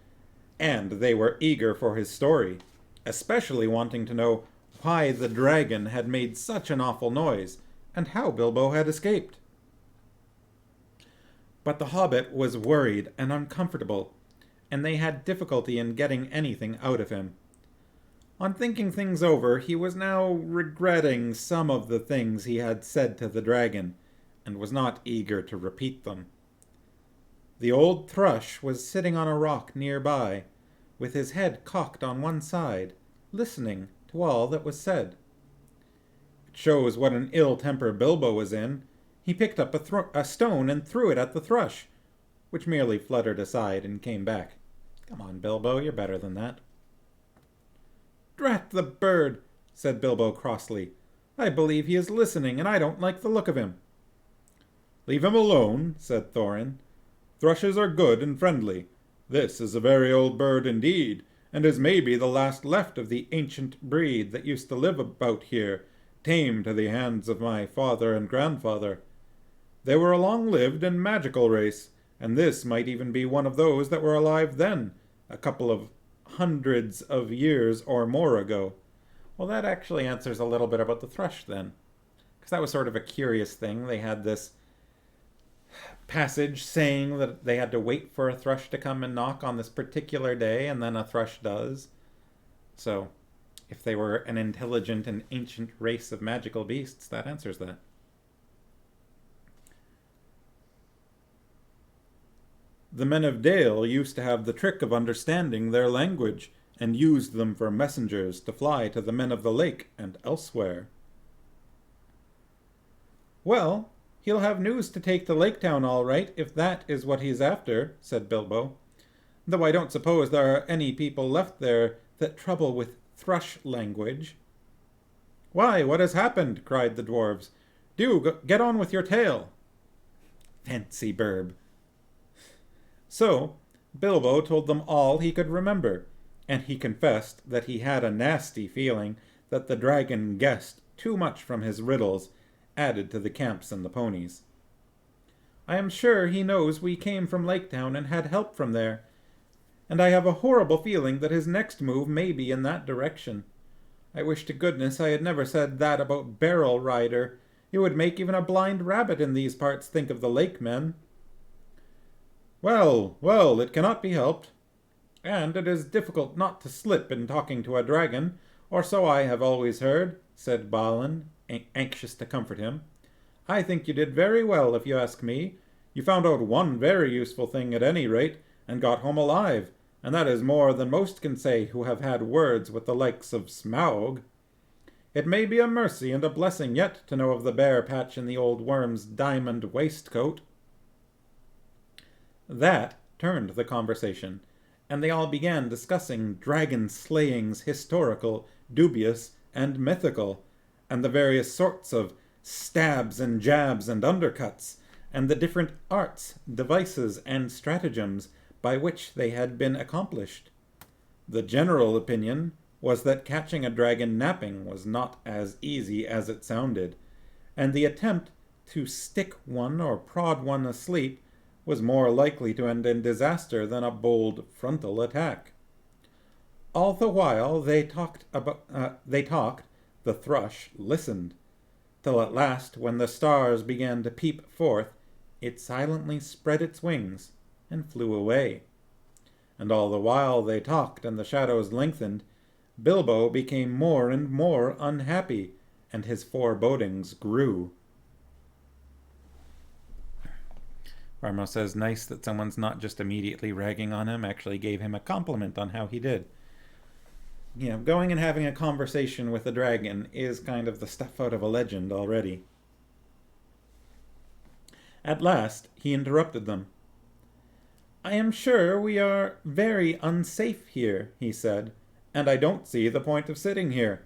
and they were eager for his story, especially wanting to know why the dragon had made such an awful noise, and how Bilbo had escaped. But the hobbit was worried and uncomfortable, and they had difficulty in getting anything out of him. On thinking things over, he was now regretting some of the things he had said to the dragon, and was not eager to repeat them. The old thrush was sitting on a rock nearby, with his head cocked on one side, listening to all that was said. It shows what an ill temper Bilbo was in. He picked up a stone and threw it at the thrush, which merely fluttered aside and came back. Come on, Bilbo, you're better than that. "Drat the bird," said Bilbo crossly. "I believe he is listening, and I don't like the look of him." "Leave him alone," said Thorin. "Thrushes are good and friendly. This is a very old bird indeed, and is maybe the last left of the ancient breed that used to live about here, tame to the hands of my father and grandfather. They were a long-lived and magical race, and this might even be one of those that were alive then, a couple of hundreds of years or more ago." Well, that actually answers a little bit about the thrush then, because that was sort of a curious thing. They had this passage saying that they had to wait for a thrush to come and knock on this particular day, and then a thrush does. So, if they were an intelligent and ancient race of magical beasts, that answers that. "The men of Dale used to have the trick of understanding their language, and used them for messengers to fly to the men of the lake and elsewhere." "Well, he'll have news to take to Lake Town all right, if that is what he's after," said Bilbo. "Though I don't suppose there are any people left there that trouble with thrush language." "Why, what has happened?" cried the dwarves. "Do get on with your tale." Fancy burb. So, Bilbo told them all he could remember, and he confessed that he had a nasty feeling that the dragon guessed too much from his riddles, added to the camps and the ponies. "I am sure he knows we came from Lake Town and had help from there, and I have a horrible feeling that his next move may be in that direction. I wish to goodness I had never said that about Barrel Rider. It would make even a blind rabbit in these parts think of the lake men." "Well, well, it cannot be helped. And it is difficult not to slip in talking to a dragon, or so I have always heard," said Balin, anxious to comfort him. "I think you did very well, if you ask me. You found out one very useful thing at any rate, and got home alive, and that is more than most can say who have had words with the likes of Smaug. It may be a mercy and a blessing yet to know of the bare patch in the old worm's diamond waistcoat." That turned the conversation, and they all began discussing dragon slayings historical, dubious, and mythical, and the various sorts of stabs and jabs and undercuts, and the different arts, devices, and stratagems by which they had been accomplished. The general opinion was that catching a dragon napping was not as easy as it sounded, and the attempt to stick one or prod one asleep was more likely to end in disaster than a bold frontal attack. All the while the thrush listened, till at last, when the stars began to peep forth, it silently spread its wings and flew away. And all the while they talked and the shadows lengthened, Bilbo became more and more unhappy, and his forebodings grew. Varmo says, nice that someone's not just immediately ragging on him, actually gave him a compliment on how he did. You know, going and having a conversation with a dragon is kind of the stuff out of a legend already. At last, he interrupted them. I am sure we are very unsafe here, he said, and I don't see the point of sitting here.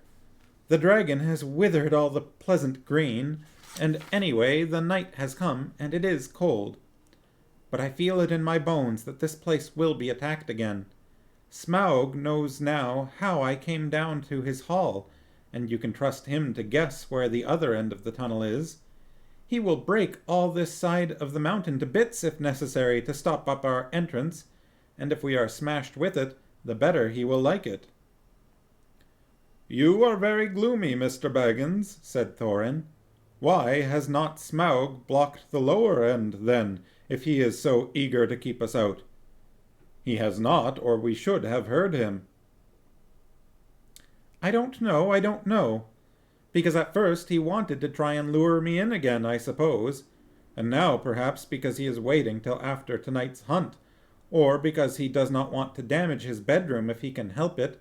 The dragon has withered all the pleasant green, and anyway the night has come, and it is cold. But I feel it in my bones that this place will be attacked again. Smaug knows now how I came down to his hall, and you can trust him to guess where the other end of the tunnel is. He will break all this side of the mountain to bits if necessary to stop up our entrance, and if we are smashed with it, the better he will like it. You are very gloomy, Mr. Baggins, said Thorin. Why has not Smaug blocked the lower end, then, if he is so eager to keep us out? He has not, or we should have heard him. I don't know. Because at first he wanted to try and lure me in again, I suppose, and now perhaps because he is waiting till after tonight's hunt, or because he does not want to damage his bedroom if he can help it.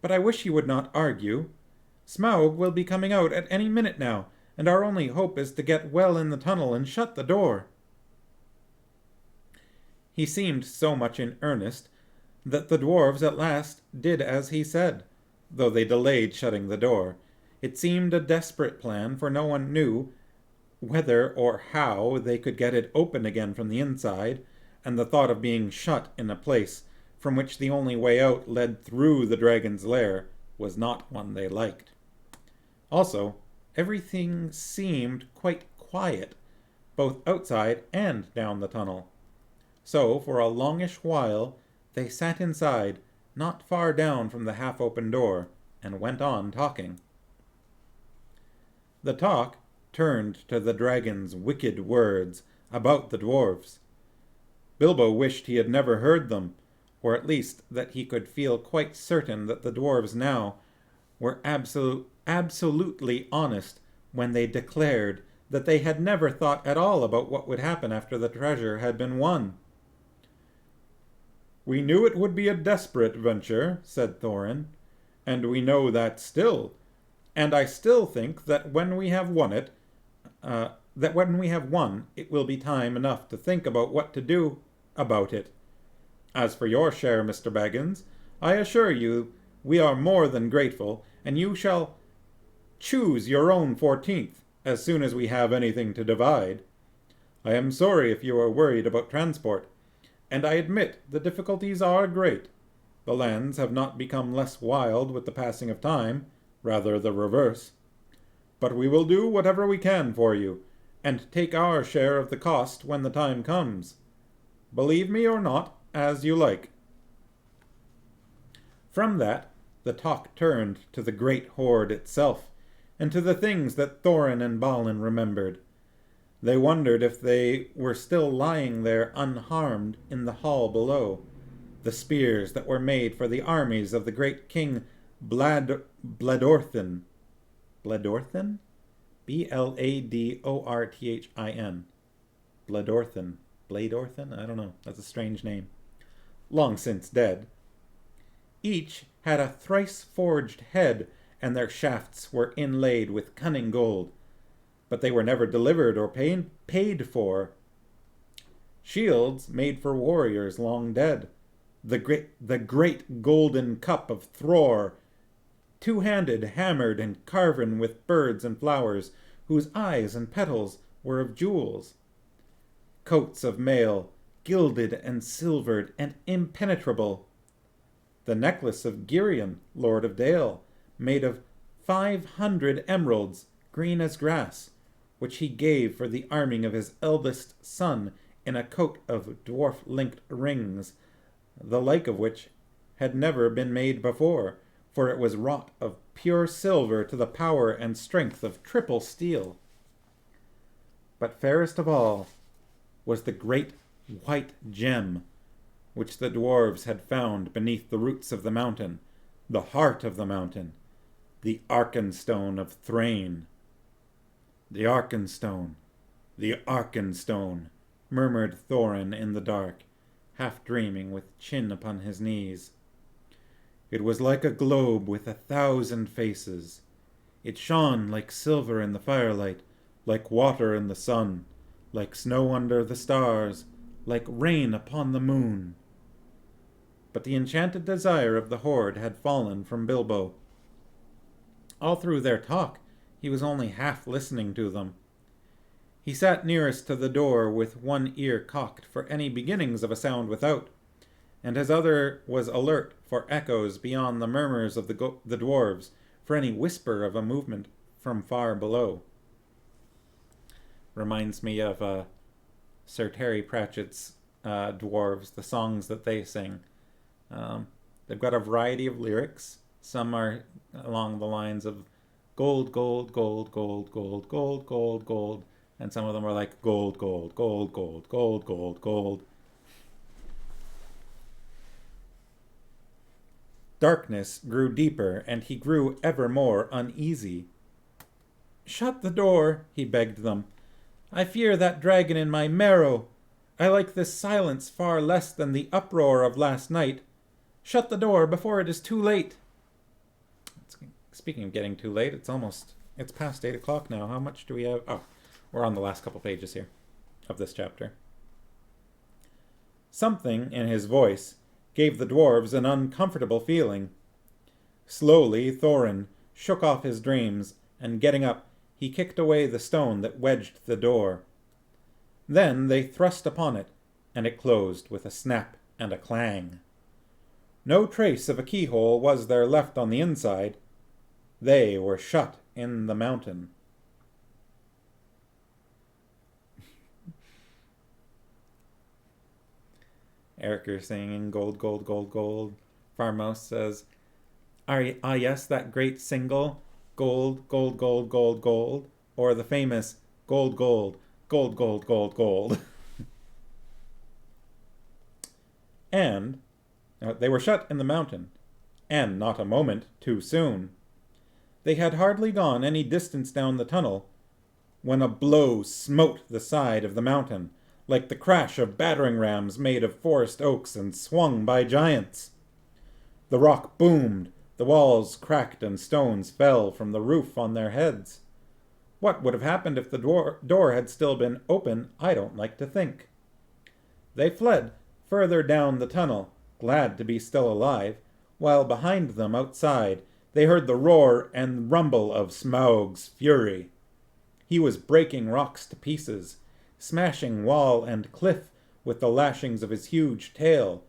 But I wish he would not argue. Smaug will be coming out at any minute now, and our only hope is to get well in the tunnel and shut the door. He seemed so much in earnest that the dwarves at last did as he said, though they delayed shutting the door. It seemed a desperate plan, for no one knew whether or how they could get it open again from the inside, and the thought of being shut in a place from which the only way out led through the dragon's lair was not one they liked. Also, everything seemed quite quiet, both outside and down the tunnel. So, for a longish while, they sat inside, not far down from the half-open door, and went on talking. The talk turned to the dragon's wicked words about the dwarfs. Bilbo wished he had never heard them, or at least that he could feel quite certain that the dwarves now were absolutely honest when they declared that they had never thought at all about what would happen after the treasure had been won. We knew it would be a desperate venture, said Thorin, and we know that still. And I still think that when we have won it, it will be time enough to think about what to do about it. As for your share, Mr. Baggins, I assure you we are more than grateful, and you shall choose your own 14th as soon as we have anything to divide. I am sorry if you are worried about transport, and I admit the difficulties are great. The lands have not become less wild with the passing of time, rather the reverse. But we will do whatever we can for you, and take our share of the cost when the time comes. Believe me or not, as you like. From that, the talk turned to the great hoard itself, and to the things that Thorin and Balin remembered. They wondered if they were still lying there unharmed in the hall below, the spears that were made for the armies of the great king Bledorthin. Bledorthin? Bladorthin. Bledorthin. Bladorthin? I don't know. That's a strange name. Long since dead. Each had a thrice-forged head, and their shafts were inlaid with cunning gold. But they were never delivered or paid for. Shields made for warriors long dead, the great golden cup of Thror, two-handed, hammered, and carven with birds and flowers, whose eyes and petals were of jewels. Coats of mail, gilded and silvered and impenetrable. The necklace of Girion, lord of Dale, made of 500 emeralds, green as grass, which he gave for the arming of his eldest son in a coat of dwarf-linked rings, the like of which had never been made before, for it was wrought of pure silver to the power and strength of triple steel. But fairest of all was the great white gem, which the dwarves had found beneath the roots of the mountain, the heart of the mountain, the Arkenstone of Thrain. The Arkenstone, the Arkenstone, murmured Thorin in the dark, half dreaming, with chin upon his knees. It was like a globe with 1,000 faces. It shone like silver in the firelight, like water in the sun, like snow under the stars, like rain upon the moon. But the enchanted desire of the horde had fallen from Bilbo. All through their talk, he was only half listening to them. He sat nearest to the door with one ear cocked for any beginnings of a sound without, and his other was alert for echoes beyond the murmurs of the dwarves, for any whisper of a movement from far below. Reminds me of Sir Terry Pratchett's dwarves, the songs that they sing. They've got a variety of lyrics. Some are along the lines of gold, gold, gold, gold, gold, gold, gold, gold, and some of them are like gold, gold, gold, gold, gold, gold, gold. Darkness grew deeper, and he grew ever more uneasy. "Shut the door," he begged them. "I fear that dragon in my marrow. I like this silence far less than the uproar of last night. Shut the door before it is too late." Speaking of getting too late, it's past 8 o'clock now. How much do we have? Oh, we're on the last couple pages here of this chapter. Something in his voice gave the dwarves an uncomfortable feeling. Slowly, Thorin shook off his dreams, and getting up, he kicked away the stone that wedged the door. Then they thrust upon it, and it closed with a snap and a clang. No trace of a keyhole was there left on the inside. They were shut in the mountain. Eriker singing gold, gold, gold, gold. Farmouse says, ah yes, that great single, gold, gold, gold, gold, gold, or the famous gold, gold, gold, gold, gold, gold. And they were shut in the mountain, and not a moment too soon. They had hardly gone any distance down the tunnel when a blow smote the side of the mountain, like the crash of battering rams made of forest oaks and swung by giants. The rock boomed, the walls cracked, and stones fell from the roof on their heads. What would have happened if the door had still been open, I don't like to think. They fled further down the tunnel, glad to be still alive, while behind them outside they heard the roar and rumble of Smaug's fury. He was breaking rocks to pieces, smashing wall and cliff with the lashings of his huge tail,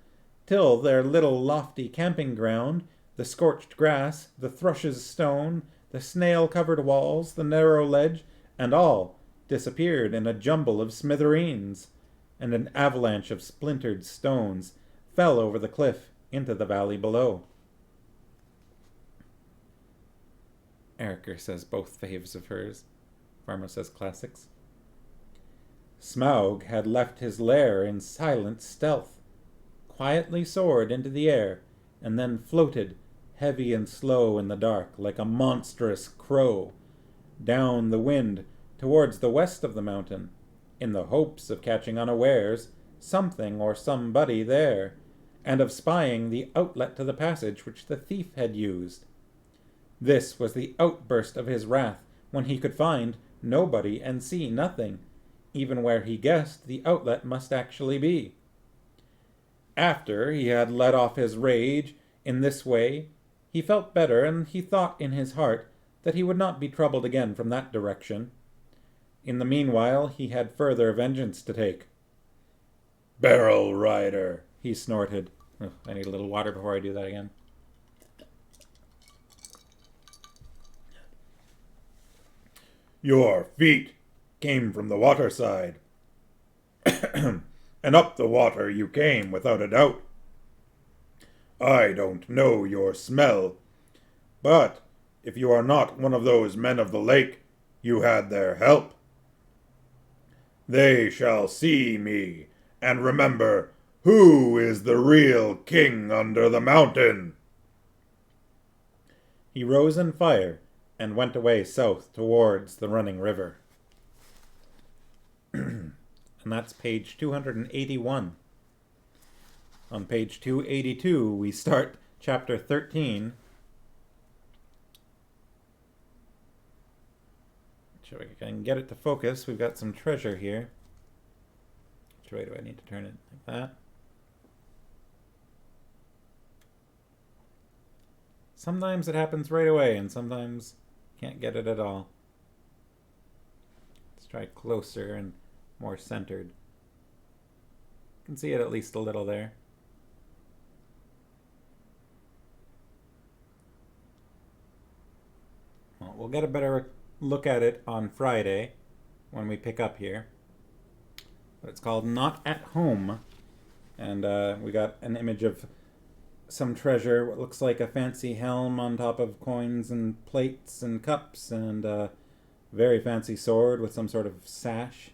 till their little lofty camping ground, the scorched grass, the thrush's stone, the snail-covered walls, the narrow ledge, and all disappeared in a jumble of smithereens, and an avalanche of splintered stones fell over the cliff into the valley below. Eriker says both faves of hers. Farmer says classics. Smaug had left his lair in silent stealth, quietly soared into the air, and then floated, heavy and slow in the dark, like a monstrous crow, down the wind towards the west of the mountain, in the hopes of catching unawares something or somebody there, and of spying the outlet to the passage which the thief had used. This was the outburst of his wrath, when he could find nobody and see nothing, even where he guessed the outlet must actually be. After he had let off his rage in this way, he felt better, and he thought in his heart that he would not be troubled again from that direction. In the meanwhile, he had further vengeance to take. Barrel rider, he snorted. Ugh, I need a little water before I do that again. your feet came from the waterside, and up the water you came without a doubt. I don't know your smell, but if you are not one of those men of the lake, you had their help. They shall see me, and remember who is the real king under the mountain. He rose in fire and went away south towards the running river. And that's page 281. On page 282, we start chapter 13. So I can get it to focus. We've got some treasure here. Which way do I need to turn it? Like that. Sometimes it happens right away, and sometimes can't get it at all. Let's try closer and more centered. You can see it at least a little there. Well, we'll get a better look at it on Friday when we pick up here. But it's called Not at Home. And we got an image of some treasure, what looks like a fancy helm on top of coins and plates and cups, and a very fancy sword with some sort of sash.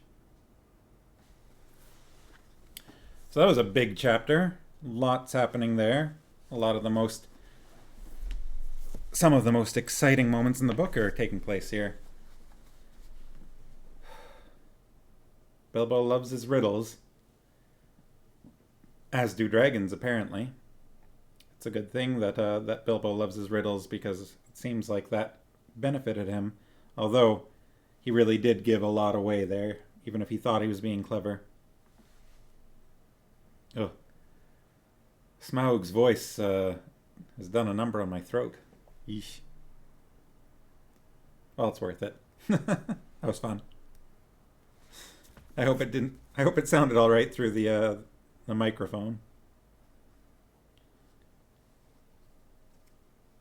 So that was a big chapter. Lots happening there. Some of the most exciting moments in the book are taking place here. Bilbo loves his riddles, as do dragons, apparently. It's a good thing that that Bilbo loves his riddles, because it seems like that benefited him. Although he really did give a lot away there, even if he thought he was being clever. Oh, Smaug's voice has done a number on my throat. Yeesh. Well, it's worth it. That was fun. I hope it sounded all right through the microphone.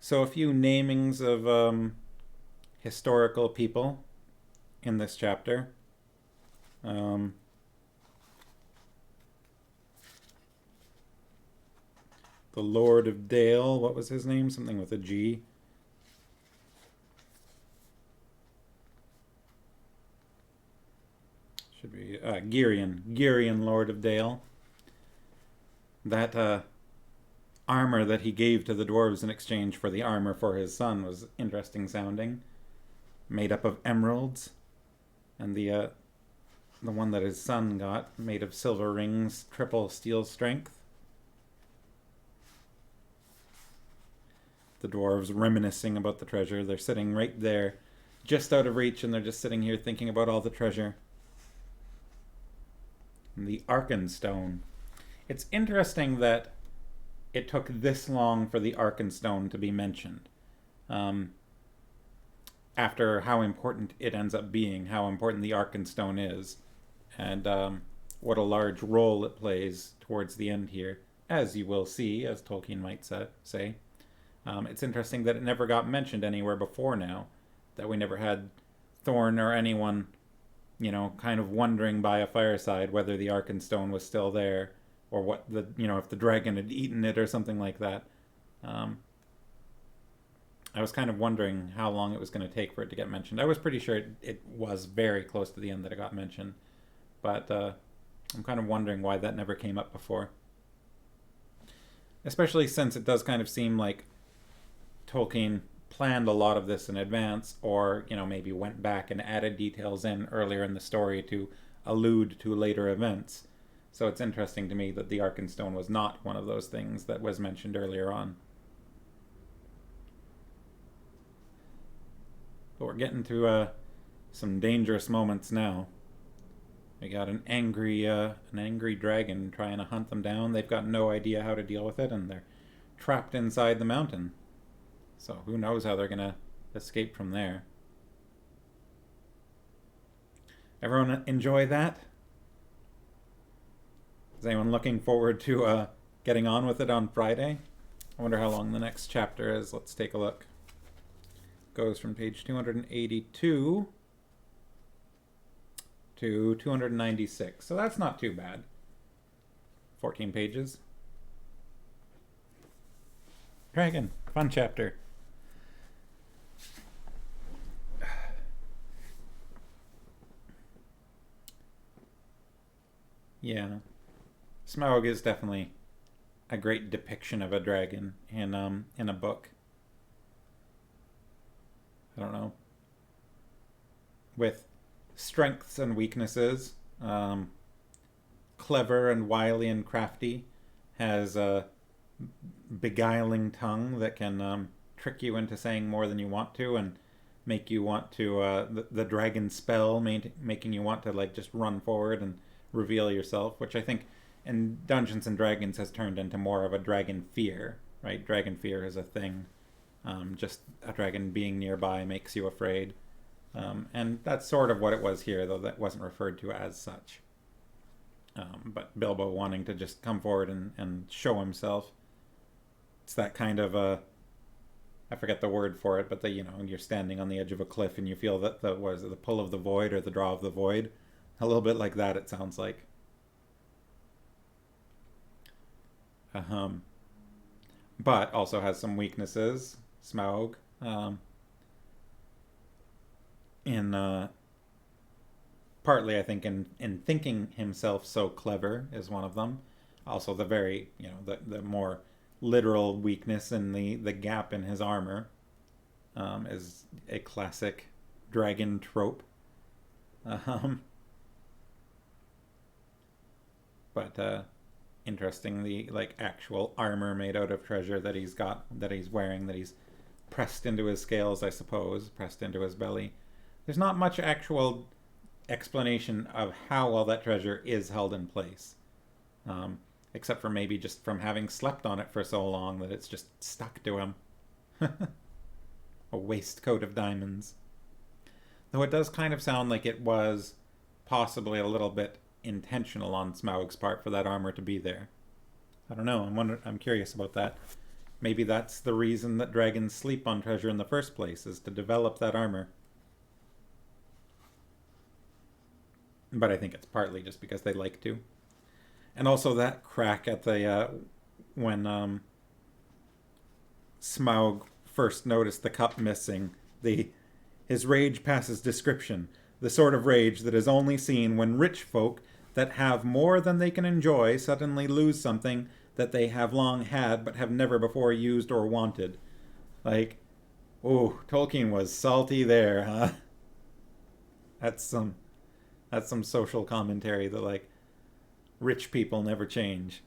So a few namings of historical people in this chapter. The Lord of Dale, what was his name? Something with a G. Should be Girion, Lord of Dale. That armor that he gave to the dwarves in exchange for the armor for his son was interesting sounding. Made up of emeralds. And the one that his son got, made of silver rings, triple steel strength. The dwarves reminiscing about the treasure. They're sitting right there, just out of reach, and they're just sitting here thinking about all the treasure. And the Arkenstone. It's interesting that it took this long for the Arkenstone to be mentioned. After how important it ends up being, how important the Arkenstone is, and what a large role it plays towards the end here, as you will see, as Tolkien might say. It's interesting that it never got mentioned anywhere before now, that we never had Thorn or anyone, kind of wondering by a fireside whether the Arkenstone was still there, or what if the dragon had eaten it or something like that. I was kind of wondering how long it was going to take for it to get mentioned. I was pretty sure it was very close to the end that it got mentioned, but I'm kind of wondering why that never came up before. Especially since it does kind of seem like Tolkien planned a lot of this in advance, or maybe went back and added details in earlier in the story to allude to later events. So it's interesting to me that the Arkenstone was not one of those things that was mentioned earlier on. But we're getting to some dangerous moments now. We got an angry dragon trying to hunt them down. They've got no idea how to deal with it, and they're trapped inside the mountain. So who knows how they're gonna escape from there. Everyone enjoy that? Is anyone looking forward to getting on with it on Friday? I wonder how long the next chapter is. Let's take a look. Goes from page 282 to 296. So that's not too bad. 14 pages. Dragon, fun chapter. Yeah. Smaug is definitely a great depiction of a dragon in a book. I don't know. With strengths and weaknesses, clever and wily and crafty, has a beguiling tongue that can trick you into saying more than you want to, and make you want to the dragon spell, making you want to like just run forward and reveal yourself, which I think in Dungeons and Dragons has turned into more of a dragon fear, right? Dragon fear is a thing. Just a dragon being nearby makes you afraid. And that's sort of what it was here, though that wasn't referred to as such. But Bilbo wanting to just come forward and show himself. It's that kind of I forget the word for it, but you're standing on the edge of a cliff and you feel that the pull of the void or the draw of the void. A little bit like that, it sounds like. But also has some weaknesses, Smaug. In partly, I think, in thinking himself so clever is one of them. Also, the very, the more literal weakness in the gap in his armor is a classic dragon trope. But interesting, the actual armor made out of treasure that he's wearing, that he's pressed into his scales, I suppose, pressed into his belly. There's not much actual explanation of how well that treasure is held in place, except for maybe just from having slept on it for so long that it's just stuck to him. A waistcoat of diamonds. Though it does kind of sound like it was possibly a little bit intentional on Smaug's part for that armor to be there. I don't know. I'm curious about that. Maybe that's the reason that dragons sleep on treasure in the first place, is to develop that armor. But I think it's partly just because they like to. And also that crack at the when Smaug first noticed the cup missing, his rage passes description. The sort of rage that is only seen when rich folk that have more than they can enjoy suddenly lose something that they have long had but have never before used or wanted. Like, oh, Tolkien was salty there, huh? That's some social commentary that, rich people never change.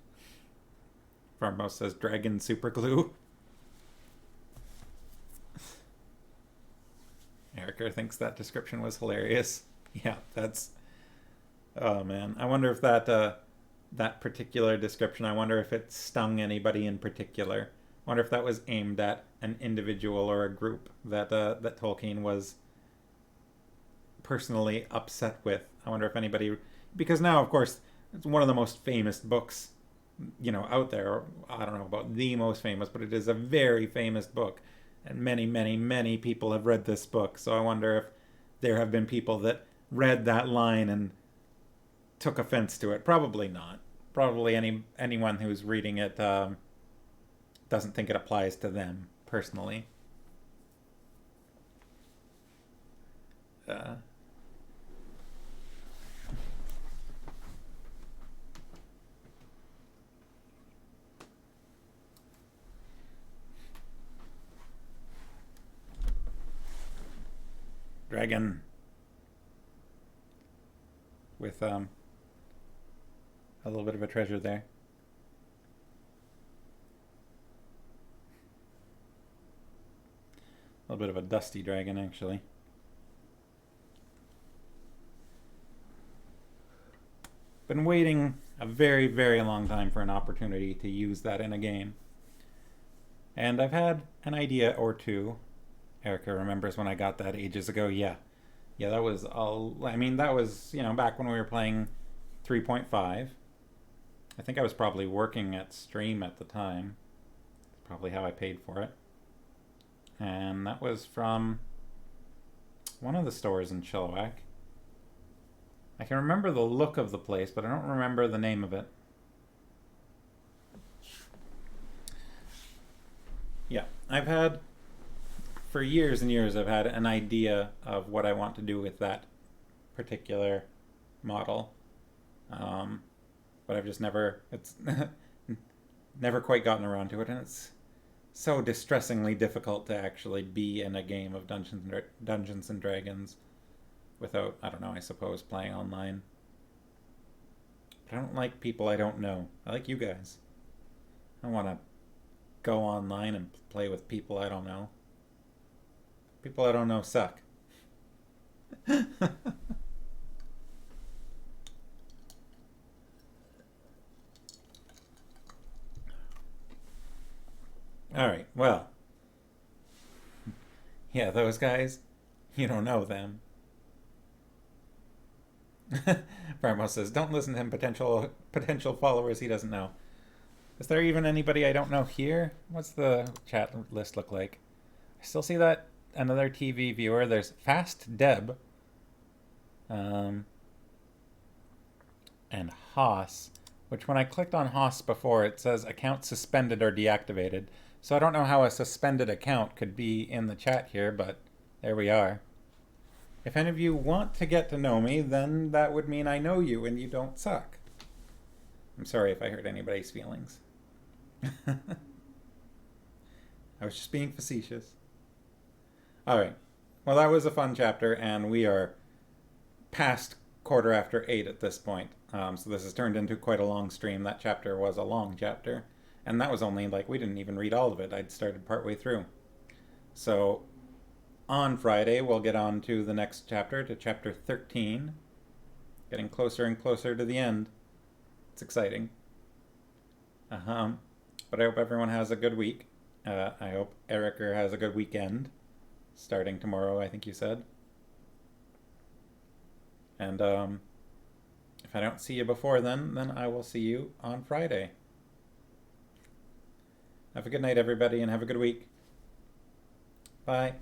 Farmhouse says dragon superglue. Erica thinks that description was hilarious. Yeah, that's... Oh, man. I wonder if that particular description, I wonder if it stung anybody in particular. I wonder if that was aimed at an individual or a group that Tolkien was personally upset with. I wonder if anybody... Because now, of course, it's one of the most famous books, out there. I don't know about the most famous, but it is a very famous book. And many, many, many people have read this book. So I wonder if there have been people that read that line and took offense to it. Probably not. Probably anyone who's reading it doesn't think it applies to them personally. Dragon with a little bit of a treasure there. A little bit of a dusty dragon, actually. been waiting a very, very long time for an opportunity to use that in a game. And I've had an idea or two. Erica remembers when I got that ages ago. Yeah. Yeah, that was all. I mean, that was, back when we were playing 3.5. I think I was probably working at Stream at the time. That's probably how I paid for it. And that was from one of the stores in Chilliwack. I can remember the look of the place, but I don't remember the name of it. Yeah, for years and years, I've had an idea of what I want to do with that particular model. But I've just it's never quite gotten around to it, and it's so distressingly difficult to actually be in a game of Dungeons and Dragons without, I don't know, I suppose, playing online. But I don't like people I don't know. I like you guys. I don't want to go online and play with people I don't know. People I don't know suck. Alright, well. Yeah, those guys, you don't know them. Bramo says, don't listen to him, potential followers he doesn't know. Is there even anybody I don't know here? What's the chat list look like? I still see that another TV viewer. There's Fast Deb. And Haas. Which when I clicked on Haas before, it says account suspended or deactivated. So I don't know how a suspended account could be in the chat here, but there we are. If any of you want to get to know me, then that would mean I know you and you don't suck. I'm sorry if I hurt anybody's feelings. I was just being facetious. Alright. Well, that was a fun chapter, and we are past 8:15 at this point. So this has turned into quite a long stream. That chapter was a long chapter. And that was only, we didn't even read all of it. I'd started partway through. So on Friday, we'll get on to the next chapter, to chapter 13. Getting closer and closer to the end. It's exciting. But I hope everyone has a good week. I hope Erica has a good weekend. Starting tomorrow, I think you said. And if I don't see you before then I will see you on Friday. Have a good night, everybody, and have a good week. Bye.